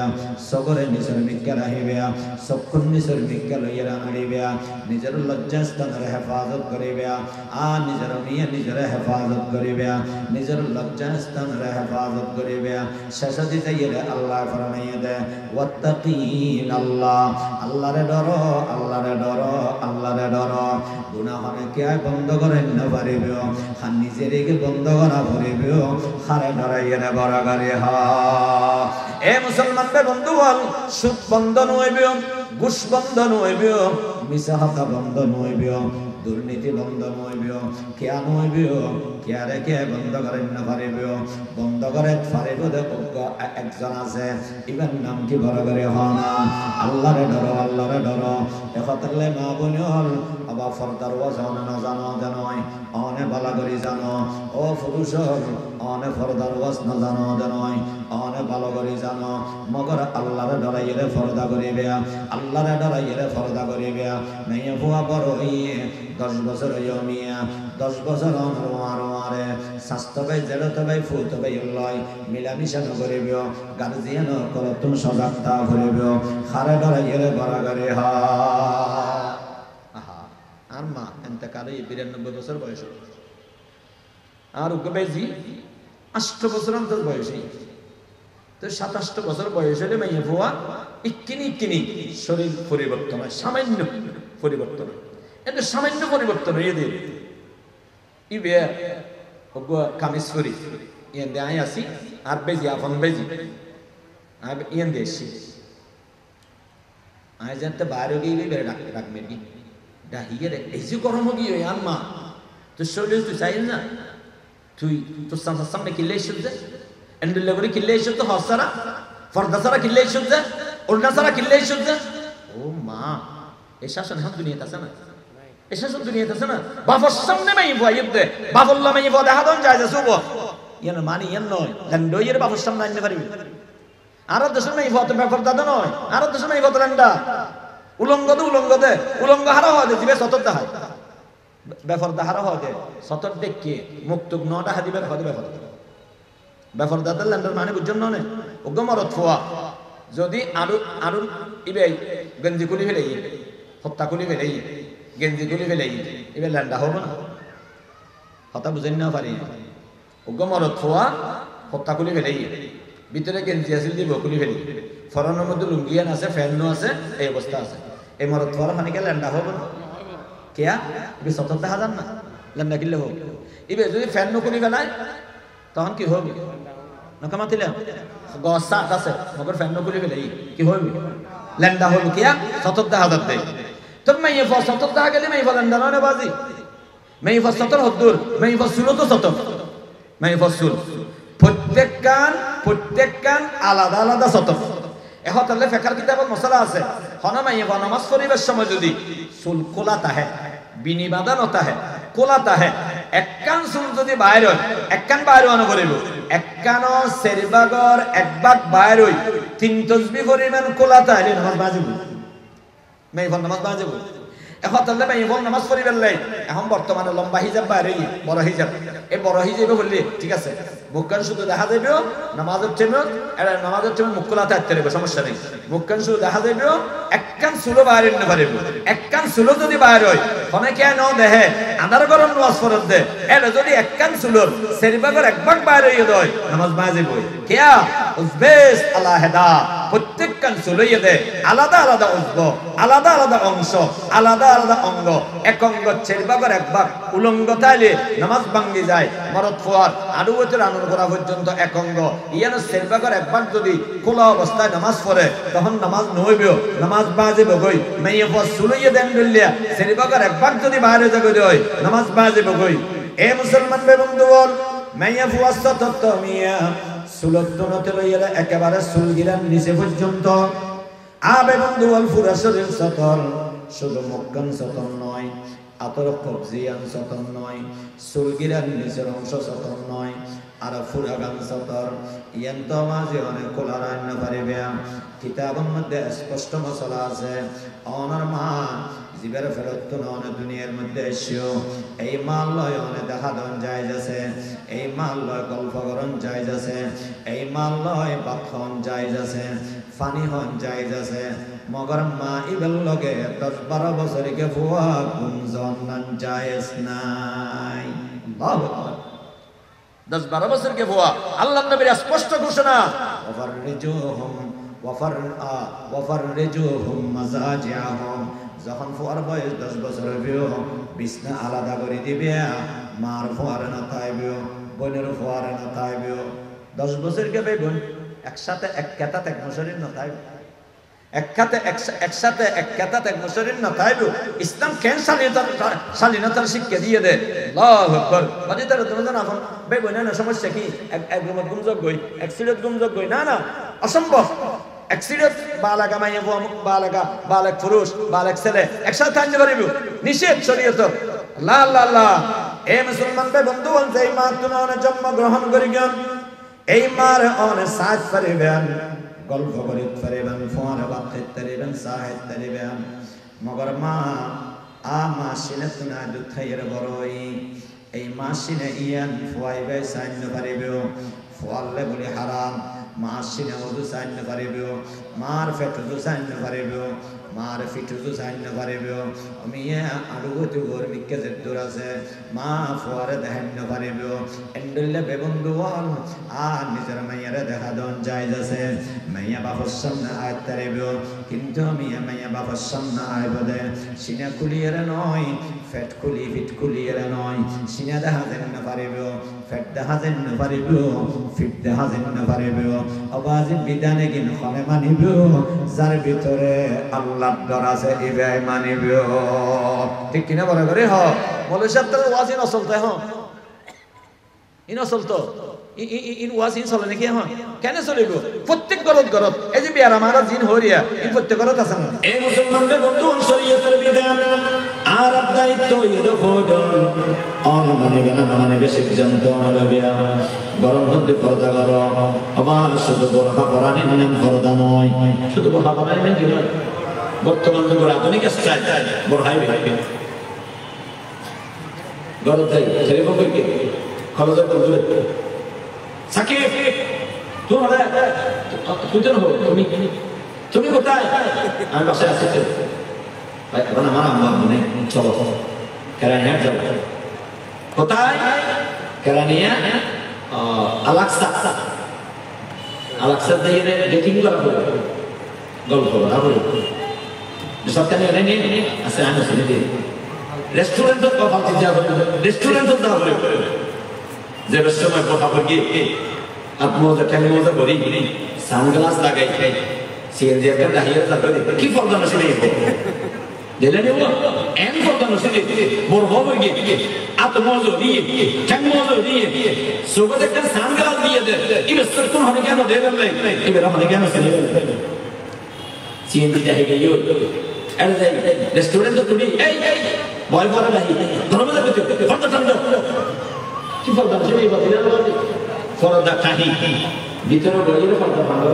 সগরে নিজের মিক্কা রাহিবে সক্ষণ নিজের মিক্কা লইয়া হারিবে নিজের লজ্জাস্থানের হেফাজত করিবে আর নিজের মেয়ে নিজের হেফাজত করিবে নিজের লজ্জাস্থানের হেফাজত করিবে শেষ দিতে গেলে আল্লাহ ফরমাইয়ে দে ওয়াত্তাকিন আল্লাহ আল্লাহরে ডরো আল্লাহরে ডরো আল্লাহরে ডরো গুনাহ হবে কে বন্ধ করেন না পারিবে খান নিজেরকে বন্ধ করা পারিবে খারে ডরাইয়ে না বড় করে হা এ মুসলমান বে বন্ধু বল সুদ বন্ধন হইবে ঘুষ বন্ধন হইবে মিছা কথা বন্ধন হইবে দুর্নীতি বন্ধন হইবে কেন হইবে কেয়ারে কে বন্ধ করেন না পারিবে বন্ধ করে পারিবে দেখো একজন আছে ইবার নাম কি বড় করে হন আল্লাহরে ডরো এখানে মা বোন আবা ফরদার ওয়াজন না জানো জানোই অনে বালা করি জানো ও পুরুষ অনে ফরদার ওয়াজ না জানো জানোই অনে ভালো করে জানো মগর আল্লাহরে ডরাইয়ে ফরদা করিবে আল্লাহরে ডরাইয়ে ফরদা করিবে মেয়ে বুয়া বড় হইয়ে 10 বছর হইও মিয়া 10 বছর আরে স্বাস্থ্য ভাই জেল তো ভাই ফুত ভাই লয় মিলামিশা করিবে গার্জিয়ান কর তুমি সজাগতা করিবে খারে ডরাইয়ে বড় করে হা আর মা এতেকালে 92 বছর বয়স আর উগবেজি 8 বছর অন্তর বয়সে তো 27 বছর বয়স হলে মেয়ে বুয়া ইকিনি শরীর পরিবর্তন হয় সামান্য পরিবর্তন এটা সামান্য পরিবর্তন হয়ে দিয়ে ইবে ওগো কামিজ করি ইয়েন্দে আই আসি আর বেজি আপন বেজি আর ইয়েন্দে এসি আই জানতে বাইরে গিয়ে বেড়ে ডাক মেরি ডাহিয়ে এই যে গরম গিয়ে আম্মা তো শরীর তুই চাই না তুই তোর সামনে কিল্লে শুনতে এন্ডুল্লা করে কিল্লে শুনতে হসারা ফর্দা সারা কিল্লে শুনতে উল্টা সারা কিল্লে শুনতে ও মা এই শাসন এখন দুনিয়াতে আছে না এই শাসন দুনিয়াতে আছে না বাবার সামনে মাই ভয় দে বাবল্লা মাই ভয় দেখা দন যায় সুব ইয়ান মানি ইয়ান নয় লন্ডইয়ের বাবার সামনে আনতে পারবি আর দেশের মাই ভয় তো ব্যাপার দাদা নয় আর দেশের মাই ভয় লন্ডা উলঙ্গ দে উলঙ্গ হারা হয় দিবে সতর দাহায় ব্যাপার দাহারা হয় সতর দেখে মুক্তুক 9টা হাদিবে হবে ব্যাপার দাদার লন্ডন মানে বুঝছেন না ওগো মরত ফোয়া যদি আরু ইবে গঞ্জি কুলি ফেলে হত্যা কুলি ফেলে গেঞ্জি কুলি ফেলে ইবে লন্ডা হবে না হত্যা বুঝেন না পারি ওগো মরত ফোয়া হত্যা কুলি ফেলে ভিতরে গেঞ্জি আছিল দিব কুলি ফেলি ফরনের মধ্যে লুঙ্গিয়ান আছে ফ্যানও আছে এই অবস্থা আছে এই মরত ফোয়ার মানে কে লন্ডা হবে না কেয়া ইবে 70,000 না লন্ডা কিনলে হোক ইবে যদি ফ্যান নকুলি ফেলায় তখন কি হবে নকামাতিলে গসা আছে মগর ফ্যান নকুলি ফেলে কি হবে লন্ডা হবে কেয়া 70,000 দেয় তবে মাই এ 70,000 গেলে মাই লন্ডা না বাজি মাই 70 হদ্দুর মাই 70 তো 70 মাই 70 প্রত্যেক কান আলাদা আলাদা 70 এখন তাহলে ফেকার কিতাবত মশলা আছে হনামাইয়ে নামাজ পড়িবার সময় যদি চুল কোলাতা হে বিনি বাঁধানোতা হে কোলাতা হে এক কান চুল যদি বাইর হয় এক কান বাইর আনো করিব এক কান সেরিবাগর এক ভাগ বাইর হই 3 তসবিহ পরিমাণ কোলাতা হলে নামাজ বাজিব মেয়ে নামাজ বাজিব এখন তাহলে ভাই বল নামাজ পড়ি বেললাই এখন বর্তমানে লম্বা হিজাব বাইরে বড় হিজাব এই বড় হিজাবে বললি ঠিক আছে মুখখান শুধু দেখা যাবে নামাজের টাইমে এটা নামাজের টাইমে মুখ খোলা থাকতে হবে সমস্যা নেই মুখখান শুধু দেখা যাবে একখান সুলো বাইরে না পারবে একখান সুলো যদি বাইরে হয় ফোনে কেন দেখে আধার গরম নামাজ ফরজ দে এটা যদি একখান সুলোর সেরিবাগর একবার বাইরে হয়ে দেয় নামাজ বাজে বই কেয়া উজবেস আলাহেদা প্রত্যেকখান সুলোইয়ে দে আলাদা আলাদা উজব আলাদা আলাদা অংশ আলাদা আলাদা অঙ্গ এক অঙ্গ সেরিবাগর একবার উলঙ্গ তাইলে নামাজ ভাঙ্গি যায় মরদ ফোয়ার আরো বছর আনন্দ করা পর্যন্ত এক অঙ্গ ইয়ানো সেরিবাগর একবার যদি খোলা অবস্থায় নামাজ পড়ে তখন নামাজ নইবেও নামাজ বাজে বগই মেয়ে ফোয়ার সুলোইয়ে দেন দিল্লিয়া সেরিবাগর একবার যদি বাইরে যাবে দেয় নামাজ বাজে বগই এ মুসলমান বন্ধু বল মেয়ে ফোয়ার সতত মিয়া সুলত্তনতে লইয়া একেবারে সুলগিরার নিচে পর্যন্ত আবে বন্ধু বল পুরা শরীর সতর শুধু মুখখান সতর নয় আতর কবজিয়ান সতর নয় সুলগিরার নিচের অংশ সতর নয় আর পুরা গান সতর ইয়ান তো মাঝে অনেক খোলা রান্ন পারিবে কিতাবের মধ্যে স্পষ্ট মশলা আছে অনার মা জীবের ফেরত নয় দুনিয়ার মধ্যে এসেও এই মাল লয় অনেক দেখা দন যায় যাচ্ছে এই মাল লয় গল্প করন যায় যাচ্ছে এই মাল লয় বাখন যায় যাচ্ছে ফানি হন যায় যাচ্ছে মগর মা ইবেল লগে 10-12 বছরকে ফুয়া গুঞ্জন নান জায়েজ নাই আল্লাহু আকবার 10-12 বছরকে ফুয়া আল্লাহর নবীর স্পষ্ট ঘোষণা ওয়াফাররিজুহুম মাজাজিআহুম যখন ফুয়ার বয়স 10 বছর হইবে বিছনা আলাদা করে দিবে মার ফুয়ার না তাইবে বোনের ফুয়ার না তাইবে 10 বছরকে বেগুন একসাথে এক কাতাতে এক মুশরিন না তাইবে একসাথে এক কাতাতে এক মুশরিন না তাইবে ইসলাম কেন শালীনতার শিক্ষা দিয়ে দেয় আল্লাহু আকবার মানে তারা তুমি জানো এখন বেগুন না সমস্যা কি এক রুমত গুমজক গই এক সিলেট গুমজক গই না অসম্ভব অ্যাক্সিডেন্ট বালাগা মাইয়া বালাগা বালক পুরুষ বালক ছেলে একসাথে আনতে পারিব নিষেধ শরীয়ত লা লা লা এ মুসলমান বে বন্ধু বলতে এই মা তুমি অনেক জন্ম গ্রহণ করি গেন এই মার অনেক সাজ পারিবেন গল্প করি পারিবেন ফোন বাতে পারিবেন সাহেব পারিবেন মগর মা আ মা সিনে তুনা দুথাইয়ের বড়ই এই মা সিনে ইয়ান ফুয়াইবে সাইন পারিবে ফুয়ালে বলি হারাম মা সিনে ওদু সাইন পারিবে মার ফেটু সাইন পারিবে মার ফিটু সাইন পারিবে আমি আড়ুগতু গোর মিকে জেদুর আছে মা ফুয়ারে দেখান পারিবে এন্ডলে বেবন্ধু বল আর নিজের মাইয়ারে দেখা দন যায় যাচ্ছে মাইয়া বাবার সামনে আয় তারিবে কিন্তু আমি মাইয়া বাবার সামনে আয় বদে সিনে খুলিয়ে নয় ফেট খুলি ফিট খুলিয়ে নয় সিনে দেখা দেন না পারিবে ফেট দেখা দেন না পারিবে ফিট দেখা দেন না পারিবে আওয়াজ বিধানে কিন খনে মানিব যার ভিতরে আল্লাহর ডর আছে ইবাই মানিব ঠিক কিনা বড় করে হ বলে সত্তর ওয়াজিন চলতে হ ইন চলতো ইন ওয়াজিন চলে নাকি হ কেন চলিব প্রত্যেক গরত এই যে বিয়ার আমার জিন হরিয়া ইন প্রত্যেক গরত আছে না এই মুসলমানদের বন্ধু শরীয়তের বিধান আর দায়িত্ব ইদো খোদন অন মানিবে না মানিবে সিদ্ধান্ত হবে গরম হতে পর্দা করো আবার শুধু বোরখা পরানি নাম পর্দা নয় শুধু বোরখা পরানি মানে কি নয় বর্তমান যুগের আধুনিক স্টাইল বোরখাই বেশি গরম তাই ছেলে বকই কি খরচা করবে সাকিব তোমরা তুজন হো তুমি কোথায় আমি বাসায় আছি ভাই এখন আমার আম্মা মনে চলো কেরানিয়া যাও কোথায় কেরানিয়া আলাক্সা দিয়ে ডেটিং করা হবে গল্প করা হবে সবখানে নিয়ে আছে আমি শুনে দিই রেস্টুরেন্টের কথা যাবে রেস্টুরেন্টের দাম হবে যে সময় কথা বলি আত্মমজা কেন মজা করি সানগ্লাস লাগাই সিএনজি একটা দাঁড়িয়ে যাবে কি পর্দা নসিবে দিলে নেব এন পর্দা নসিবে বড় হবে গিয়ে আত্মমজা দিয়ে কেন মজা দিয়ে সুগত একটা সানগ্লাস দিয়ে দে ইবে সরতুন হনে কেন দেবেন নাই ইবে হনে কেন সিএনজি দাঁড়িয়ে গিয়ে এর রেস্টুরেন্ট তো তুমি এই বয় বড় নাই ধর্মদা কইতে পর্দা ঠান্ডা কি পর্দা নসিবে বাতিল পর্দা কাহি ভিতরে বইয়ের পর্দা ভাঙা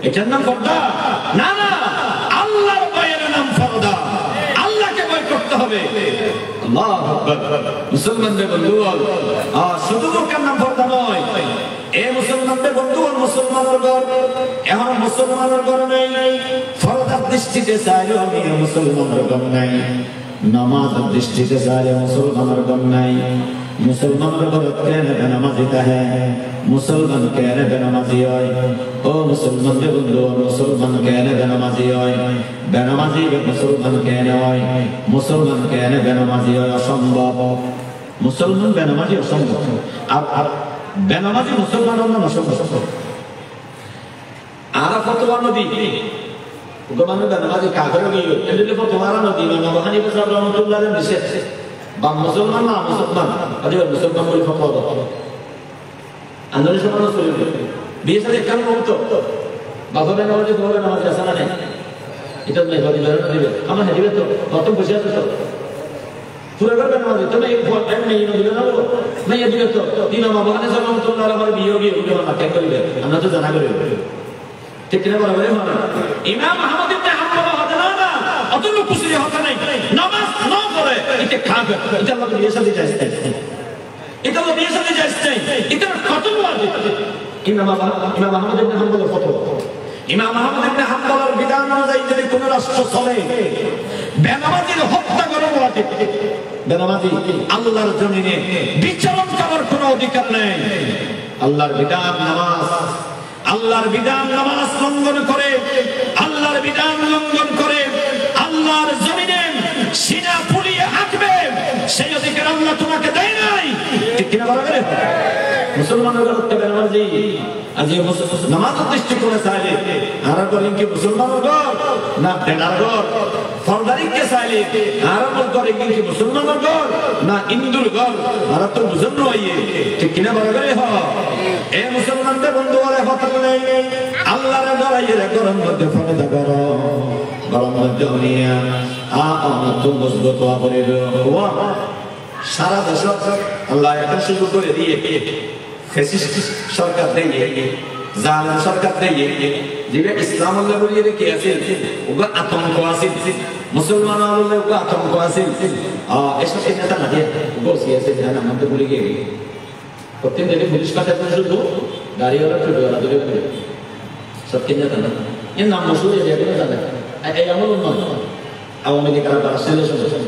এটার নাম পর্দা না না আল্লাহর ভয়ের নাম পর্দা আল্লাহু আকবার মুসলমানদের বন্ধুগণ শুধু মুখের নাম পর্দা নয় এ মুসলমানদের বন্ধুগণ মুসলমানের ঘর এখন মুসলমানের ঘর নেই ফরদার দৃষ্টিতে চাইলেও আমি মুসলমানের ঘর নাই নামাজের দৃষ্টিতে চাইলে মুসলমানের ঘর নাই মুসলমানের ঘর কেন বেনামাজি থাকে মুসলমান কেন বেনামাজি হয় ও মুসলমানদের বন্ধুগণ মুসলমান কেন বেনামাজি হয় বেনামাজি মুসলমান কেন হয় মুসলমান কেন বেনামাজি হয় অসম্ভব মুসলমান বেনামাজি অসম্ভব আর বেনামাজি মুসলমান অন্য অসম্ভব আর ফতোয়া নদী ওখানে বেনামাজি কাগরে গিয়ে এদিকে ফতোয়া নদী ইমাম হানিফা সাহেব রাহমাতুল্লাহ আলাইহি নিষেধ বা মুসলমান না মুসলমান আদিও মুসলমান বলে ফতোয়া দাও আন্দোলন সমাজ চলবে বিয়ে সাথে কেন বলতো বাবা বেনামাজি বড় বেনামাজি আছে না নাই এটা নাই বলি বের দিবে আমরা দিবে তো কত বসে আছে তো পুরো করবে না তুমি এই ফোন নেই দিবে না নাই দিবে তো তিন বাবা হানিফা সাহেব রাহমাতুল্লাহ আমার বিয়ে গিয়ে ওগুলো কেন করবে আমরা তো জানা করি ঠিক না বলে ইমাম আহমদ ইবনে হাম্বল হযরত না অতটুকু কুসরি হতে নাই নামাজ না পড়ে এটা খাবে এটা আল্লাহ বিয়ে সাথে যায় এটা আল্লাহ বিয়ে সাথে যায় এটা খতম ওয়াজিব ইমাম আহমদ ইবনে হাম্বলের ফতোয়া ইমাম আহমদ ইবনে হাম্বলের বিধান অনুযায়ী যদি কোন রাষ্ট্র চলে বেনামাজির হত্যা করা ওয়াজিব বেনামাজি আল্লাহর জমিনে বিচরণ করার কোনো অধিকার নেই আল্লাহর বিধান নামাজ আল্লাহর বিধান নামাজ লঙ্ঘন করে আল্লাহর বিধান লঙ্ঘন করে আল্লাহর জমিনে সিনা পুড়িয়ে হাঁটবে সেই অধিকার আল্লাহ তোমাকে দেয় নাই ঠিক কিনা বলবে মুসলমানের ঘরতে বেনামাজি আজ নামাজ দৃষ্টি করে চাইলে আর বলেন কি মুসলমানের ঘর না বেনার ঘর ফরদারিকে চাইলে আর বলেন কি মুসলমানের ঘর না হিন্দুর ঘর আর তো বুঝন নয় ঠিক কিনা বলবে এ মুসলমানদের বন্ধু বলে হতে নেই আল্লাহর দরাইয়ের গরম মধ্যে ফরদা করো গরম মধ্যে নিয়া তো মজবুত করে ওয়া সারা দেশ আল্লাহ এখন শুরু করে দিয়ে ফ্যাসিস্ট সরকার দিয়ে জালেম সরকার দিয়ে যেটা ইসলাম আল্লাহ বলিয়ে রেখে আছে ওগো আতঙ্ক আছে মুসলমান আল্লাহ ওগো আতঙ্ক আছে এসব নেতা না দিয়ে ওগো সিয়াসে জানা মধ্যে বলে গিয়ে প্রত্যেক দিনে পুলিশ কাছে শুধু গাড়িওয়ালা ছোটওয়ালা ধরে করে সব কেন জানা না এর নাম মশুর এরিয়া জানা এই আমল নয় আওয়ামী লীগ আর রাষ্ট্রীয় সংগঠন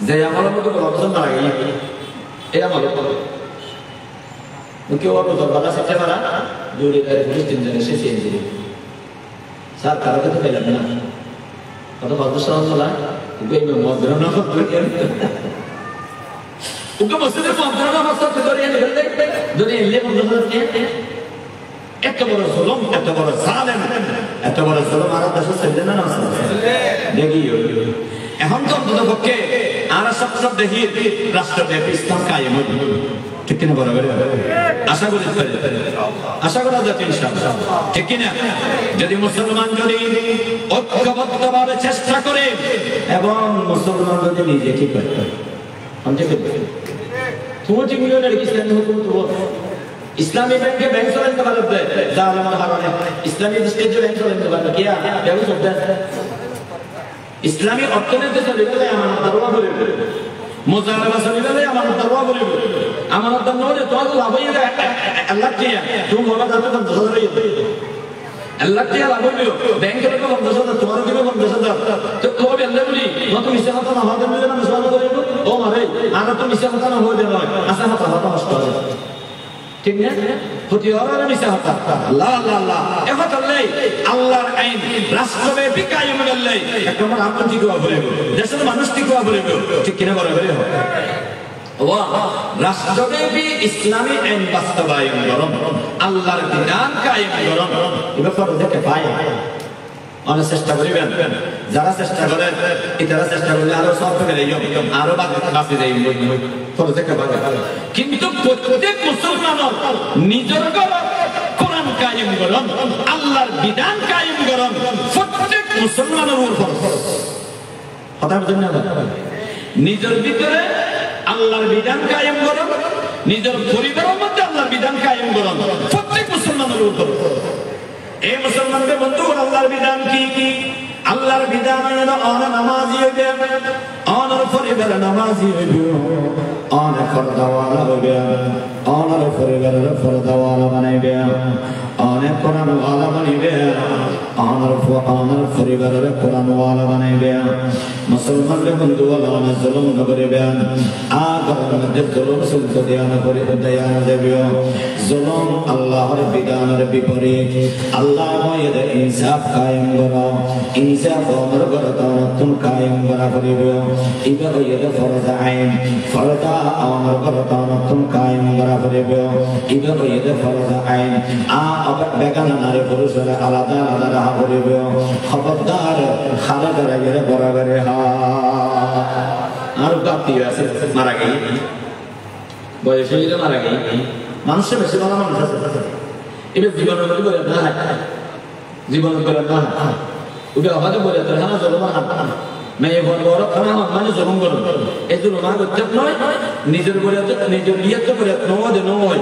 যে আমলের মতো অবস্থান মারা গেল এই আমল কেউ আবার দরবারা সাথে মারা দৌড়ে গাড়ি পুলিশ তিনজন এসে চেঞ্জ স্যার কারো কাছে পেলাম না কত ভদ্রসাল মদ্রনা उनको मस्जिद में अंदर मस्जिद के दौरे निकलते दुनिया ले मस्जिद के एक बड़ा जुल्म एक बड़ा जालिम आरा देश से देना ना देखियो এখন তো অন্ততপক্ষে আরা সব দেখি রাষ্ট্রব্যাপী ইসলাম কায়েম হবে ঠিক না বরাবর আশা করা যাচ্ছে ইনশাআল্লাহ ঠিক না যদি মুসলমান যদি ঐক্যবদ্ধভাবে চেষ্টা করে এবং মুসলমান যদি নিজে ঠিক করে हमसे थोड़ी मिलियनर की इस्लामी हुकूमत वो इस्लामी बैंक के बैंक चलाने का मतलब है जालिम और हराम इस्लामी स्टेट जो बैंक चलाने का मतलब क्या क्या वो शब्द है इस्लामी অর্থনীতি তো লেগে যায় আমানত দরওয়া বলে মুজারাবা চলে যায় আমানত দরওয়া বলে আমানত দরওয়া যে তো লাভ হয়ে যায় আল্লাহ কি তুমি বলা যাবে তো দরওয়া হয়ে যায় अल्लाह के लाभ में बैंक के को बंद होता तुम्हारे के बंद होता तो को भी अल्लाह बोली ना तुम इसे खाता ना होता मुझे ना विश्वास करो ओ मारे आना तुम इसे खाता ना हो दे ना ऐसा होता नष्ट हो जाए ठीक है होती और ना इसे होता ला ला ला ए होता ले আল্লাহর আইন রাষ্ট্রব্যাপী কায়েম করলে একদম আপন ঠিক হবে দেশের মানুষ ঠিক হবে ঠিক কিনা বরাবর হবে वाह রাষ্ট্রব্যাপী ইসলামী আইন বাস্তবায়ন করুন আল্লাহর বিধান কায়েম করুন এবার ফরজ কিফায়া অনেক চেষ্টা করিবেন যারা চেষ্টা করেন এটারা চেষ্টা করলে আরো সব পেয়ে যাই আরো বাকি যাই ফরজ কিফায়া কিন্তু প্রত্যেক মুসলমানের নিজের কোরআন কায়েম করুন আল্লাহর বিধান কায়েম করুন প্রত্যেক মুসলমানের উপর ফরজ কথা বুঝেন না নিজের ভিতরে আল্লাহর বিধান কায়েম করুন নিজের পরিবারের মধ্যে আল্লাহর বিধান কায়েম করুন প্রত্যেক মুসলমানের উপর এই মুসলমানদের বন্ধু আল্লাহর বিধান কি আল্লাহর বিধান হলো অন নামাজি হইবে, অনর পরিবার নামাজি হইবে, অনর ফরদাওয়ালা হইবে, অনর পরিবারের ফরদাওয়ালা বানাইবে, অনেক কোরআন ওয়ালা বানাইবে, অনর পরিবারের কোরআন ওয়ালা বানাইবে। মুসলমানদের বন্ধু ওয়ালা না জুলুম না করিবে, আগর মধ্যে জুলুম সুলত দেয়ান করে দেয়ান দেবে। জুলুম আল্লাহর বিধানের বিপরীত। আল্লাহ কইতে ইনসাফ কায়েম করো, ইনসাফ আমর করো নতুন কায়েম করা করিবে। ইবা কইতে ফরজ আইন, ফরজ আমর করো নতুন কায়েম করা করিবে। ইবা কইতে ফরজ আইন বেগানা নারী পুরুষের আলাদা আলাদা রাহা করিবে। খবরদার খালে বেড়াইয়ে বরাবরে আর বাতি আছে মারা গেল, বয়স হয়ে মারা গেল, মানুষের বেশি ভালো মানুষ আছে। এবার জীবনের বলে বলে না, জীবনের বলে না ওটা হয়তো বলে তোর হ্যাঁ চলো মেয়ে বড় বড় খানা মানে জমন করো এই জন্য মা করতে নয় নিজের বলে নিজের বিয়ে তো করে নয় নয়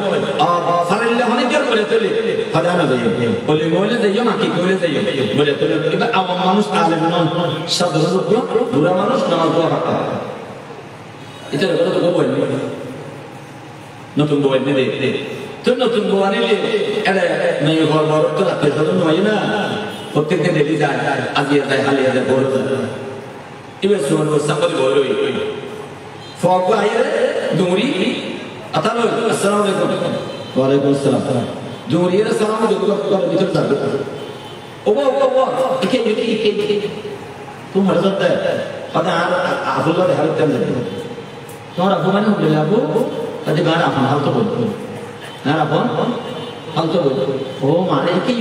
সারাইলে অনেকের বলে চলে হাজার বলে বলে যাইও না কি করে যাইও বলে তোর এবার আওয়াম মানুষ আলেম নন সাধারণ বুড়া মানুষ নামাজ পড়া হাঁটা এটা করে তো বই নতুন বই নেই তো নতুন বই আনিলে এরা মেয়ে ঘর বড় তো রাতে সাধারণ নয় না প্রত্যেকদিন ডেলি যায় আজিয়ে যায় হালিয়ে যায় বড় যায় এবার সুমন সাপদ বড় ফগ আইয়ে দুরি আতালো আসসালামু আলাইকুম ওয়া আলাইকুম আসসালাম দুরি এর সালাম করে ভিতর যাবে ও কে তুমি মরজত হদা আবুল্লাহ হালত কেন তোমার আবু মানে বলে আবু তাতে গান আপন হালত বল না আপন হালত বল ও মানে কে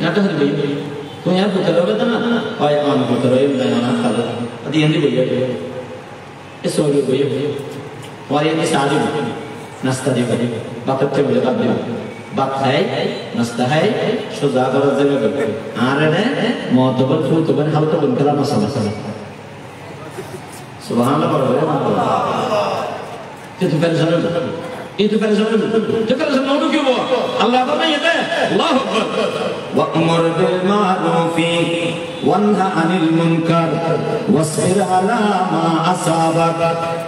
নাটা হল ভাই তুমি আর পুত্র হবে না হয় আম পুত্র হয় না খালো আদি এন্দি বইয়া এসো বইয়া और ये शादी नाश्ता दी बड़ी बात अच्छे बोले बात दी बात है नाश्ता है शुजा कर जगह पे आ रहे हैं मौत तो बन फूल तो बन हाल तो बन कला मसाला सुभान अल्लाह itu perasan क्यों हुआ अल्लाह का नहीं है अल्लाह अकबर वअमर बिल मारूफ वन्हा अनिल मुनकर वस्बिर अला मा असाबक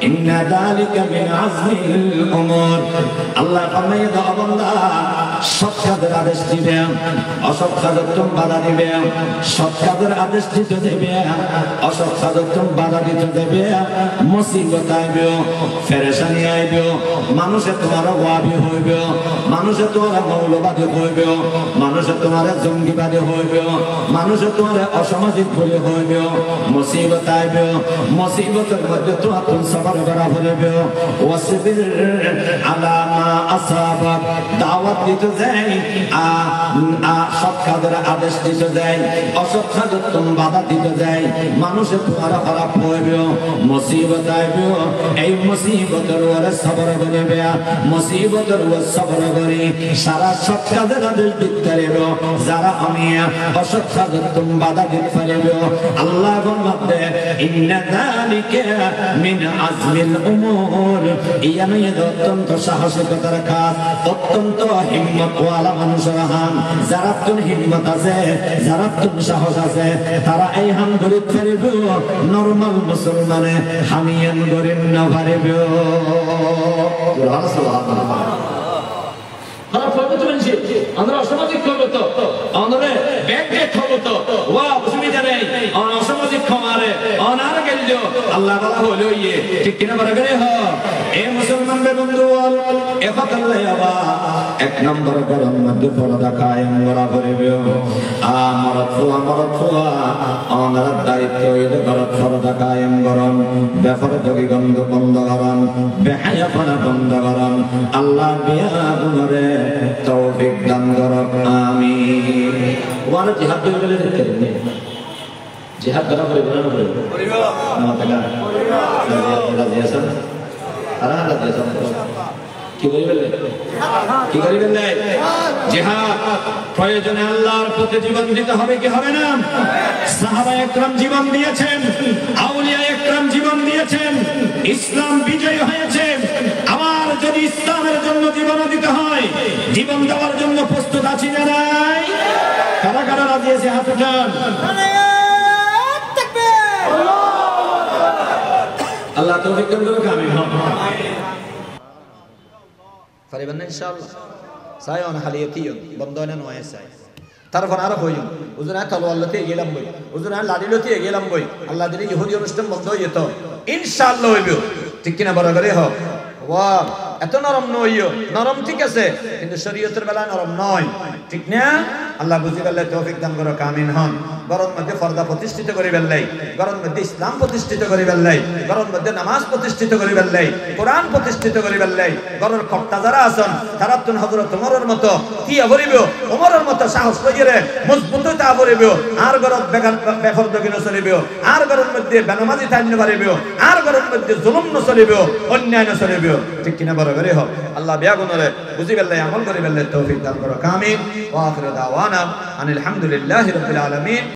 इन्ना যালিকা मिन আযমিল उमूर अल्लाह फरमाए दो बंदा সৎ কাজের আদেশ দিবে অসৎ কাজের তুমি বাধা দিবে সৎ কাজের আদেশ দিতে দেবে অসৎ কাজের তুমি বাধা দিতে দেবে মুসিবত আইবে পেরেশানি আইবে মানুষে তোমার ওয়াবি হইবে মানুষে তোমার মৌলবাদী হইবে মানুষে তোমার জঙ্গিবাদী হইবে মানুষে তোমার অসামাজিক বলে হইবে মুসিবত আইবে মুসিবতের মধ্যে তুমি সবর করা হইবে ওয়াসবির আলা মা আসাবাক দাওয়াত দিতে যাই সৎ কাজের আদেশ দিতে যাই অসৎ কাজের তুমি বাধা দিতে যাই মানুষে তোমার খারাপ হইবে মুসিবত আইবে এই মুসিবতের ওরে সবর করিবে মুসিবতের ওরে সবর করি সারা সৎ কাজের আদেশ দিতে পারবে যারা আমি অসৎ কাজের তুমি বাধা দিতে পারবে আল্লাহ বলতে ইন্না যালিকা মিন আযমিল উমুর ইয়ানি অত্যন্ত সাহসিকতার কাজ অত্যন্ত হিম্মত ওয়ালা মানুষের হান যারা তোর হিম্মত আছে যারা তোর সাহস আছে তারা এই হাম গরিব পারিবে নরমাল মুসলমানে হামিয়ান গরিব না পারিবে সুবহানাল্লাহ আমরা ফরমাতে বলছি আমরা অসামাজিক করব তো আমরা ব্যাংকে করব তো ওয়া অসুবিধা নেই আমরা অসামাজিক খামারে অনার গেলজো আল্লাহ বলা হলো ইয়ে ঠিক কিনা বলা গেলে হ এ মুসলমানদের বন্ধু এ ফাতাল্লাহ আবা এক নম্বর গরম মধ্যে পর্দা কায়েম করা করিবে আমরত অনার দায়িত্ব এর গরত পর্দা কায়েম করন ব্যাপার যোগী গন্ধ বন্ধ করন বেহায়াপনা বন্ধ করন আল্লাহ বিয়া গুনরে তৌফিক দান করুন আমিন ওয়ানা জিহাদ করে দেখতে জিহাদ করা করে বলা করে করিবা না তাকা রাজি আছেন আর রাজি আছেন কি বলবেন কি করিবেন না জিহাদ প্রয়োজনে আল্লাহর পথে জীবন দিতে হবে কি হবে না সাহাবা একরাম জীবন দিয়েছেন আউলিয়া একরাম জীবন দিয়েছেন ইসলাম বিজয় হয়েছে আবার যদি ইসলামের জন্য জীবন দিতে হয় জীবন দেওয়ার জন্য প্রস্তুত আছি না নাই কারা কারা রাজি আছে হাত উঠান আল্লাহ তৌফিক দান করুক আমিন পারিবেন না ইনশাআল্লাহ চাই অন হালিয়তিয়ন বন্ধ না নয় চাই তারপর আরো হইম হুজুর তলোয়ারলতে গেলাম বই হুজুর লাড়িলতে গেলাম বই আল্লাহ দিলে ইহুদি অনুষ্ঠান বন্ধ হয়ে যেত ইনশাআল্লাহ হইব ঠিক কিনা বড় করে হোক ওয়া এত নরম নইও নরম ঠিক আছে কিন্তু শরীয়তের বেলা নরম নয় ঠিক না আল্লাহ বুঝি বললে তৌফিক দান করো আমিন হন গরম মধ্যে পর্দা প্রতিষ্ঠিত করি বেল্লাই গরম মধ্যে ইসলাম প্রতিষ্ঠিত করি বেল্লাই গরম মধ্যে নামাজ প্রতিষ্ঠিত করি বেল্লাই কোরআন প্রতিষ্ঠিত করি বেল্লাই গরর কর্তা যারা আছেন তারা তুন হযরত ওমরের মতো কি আবরিব ওমরের মতো সাহস লইরে মজবুত হইতে আবরিব আর গরত বেফরদ গিন চলিব আর গরম মধ্যে বেনামাজি থাইন পারিব আর গরম মধ্যে জুলুম ন চলিব অন্যায় ন চলিব ঠিক কিনা বড় করে হোক আল্লাহ বিয়া গুণরে বুঝি বেল্লাই আমল করি বেল্লাই তৌফিক দান করো আমিন ওয়া আখিরু দাওয়ানা আনিল হামদুলিল্লাহি রাব্বিল আলামিন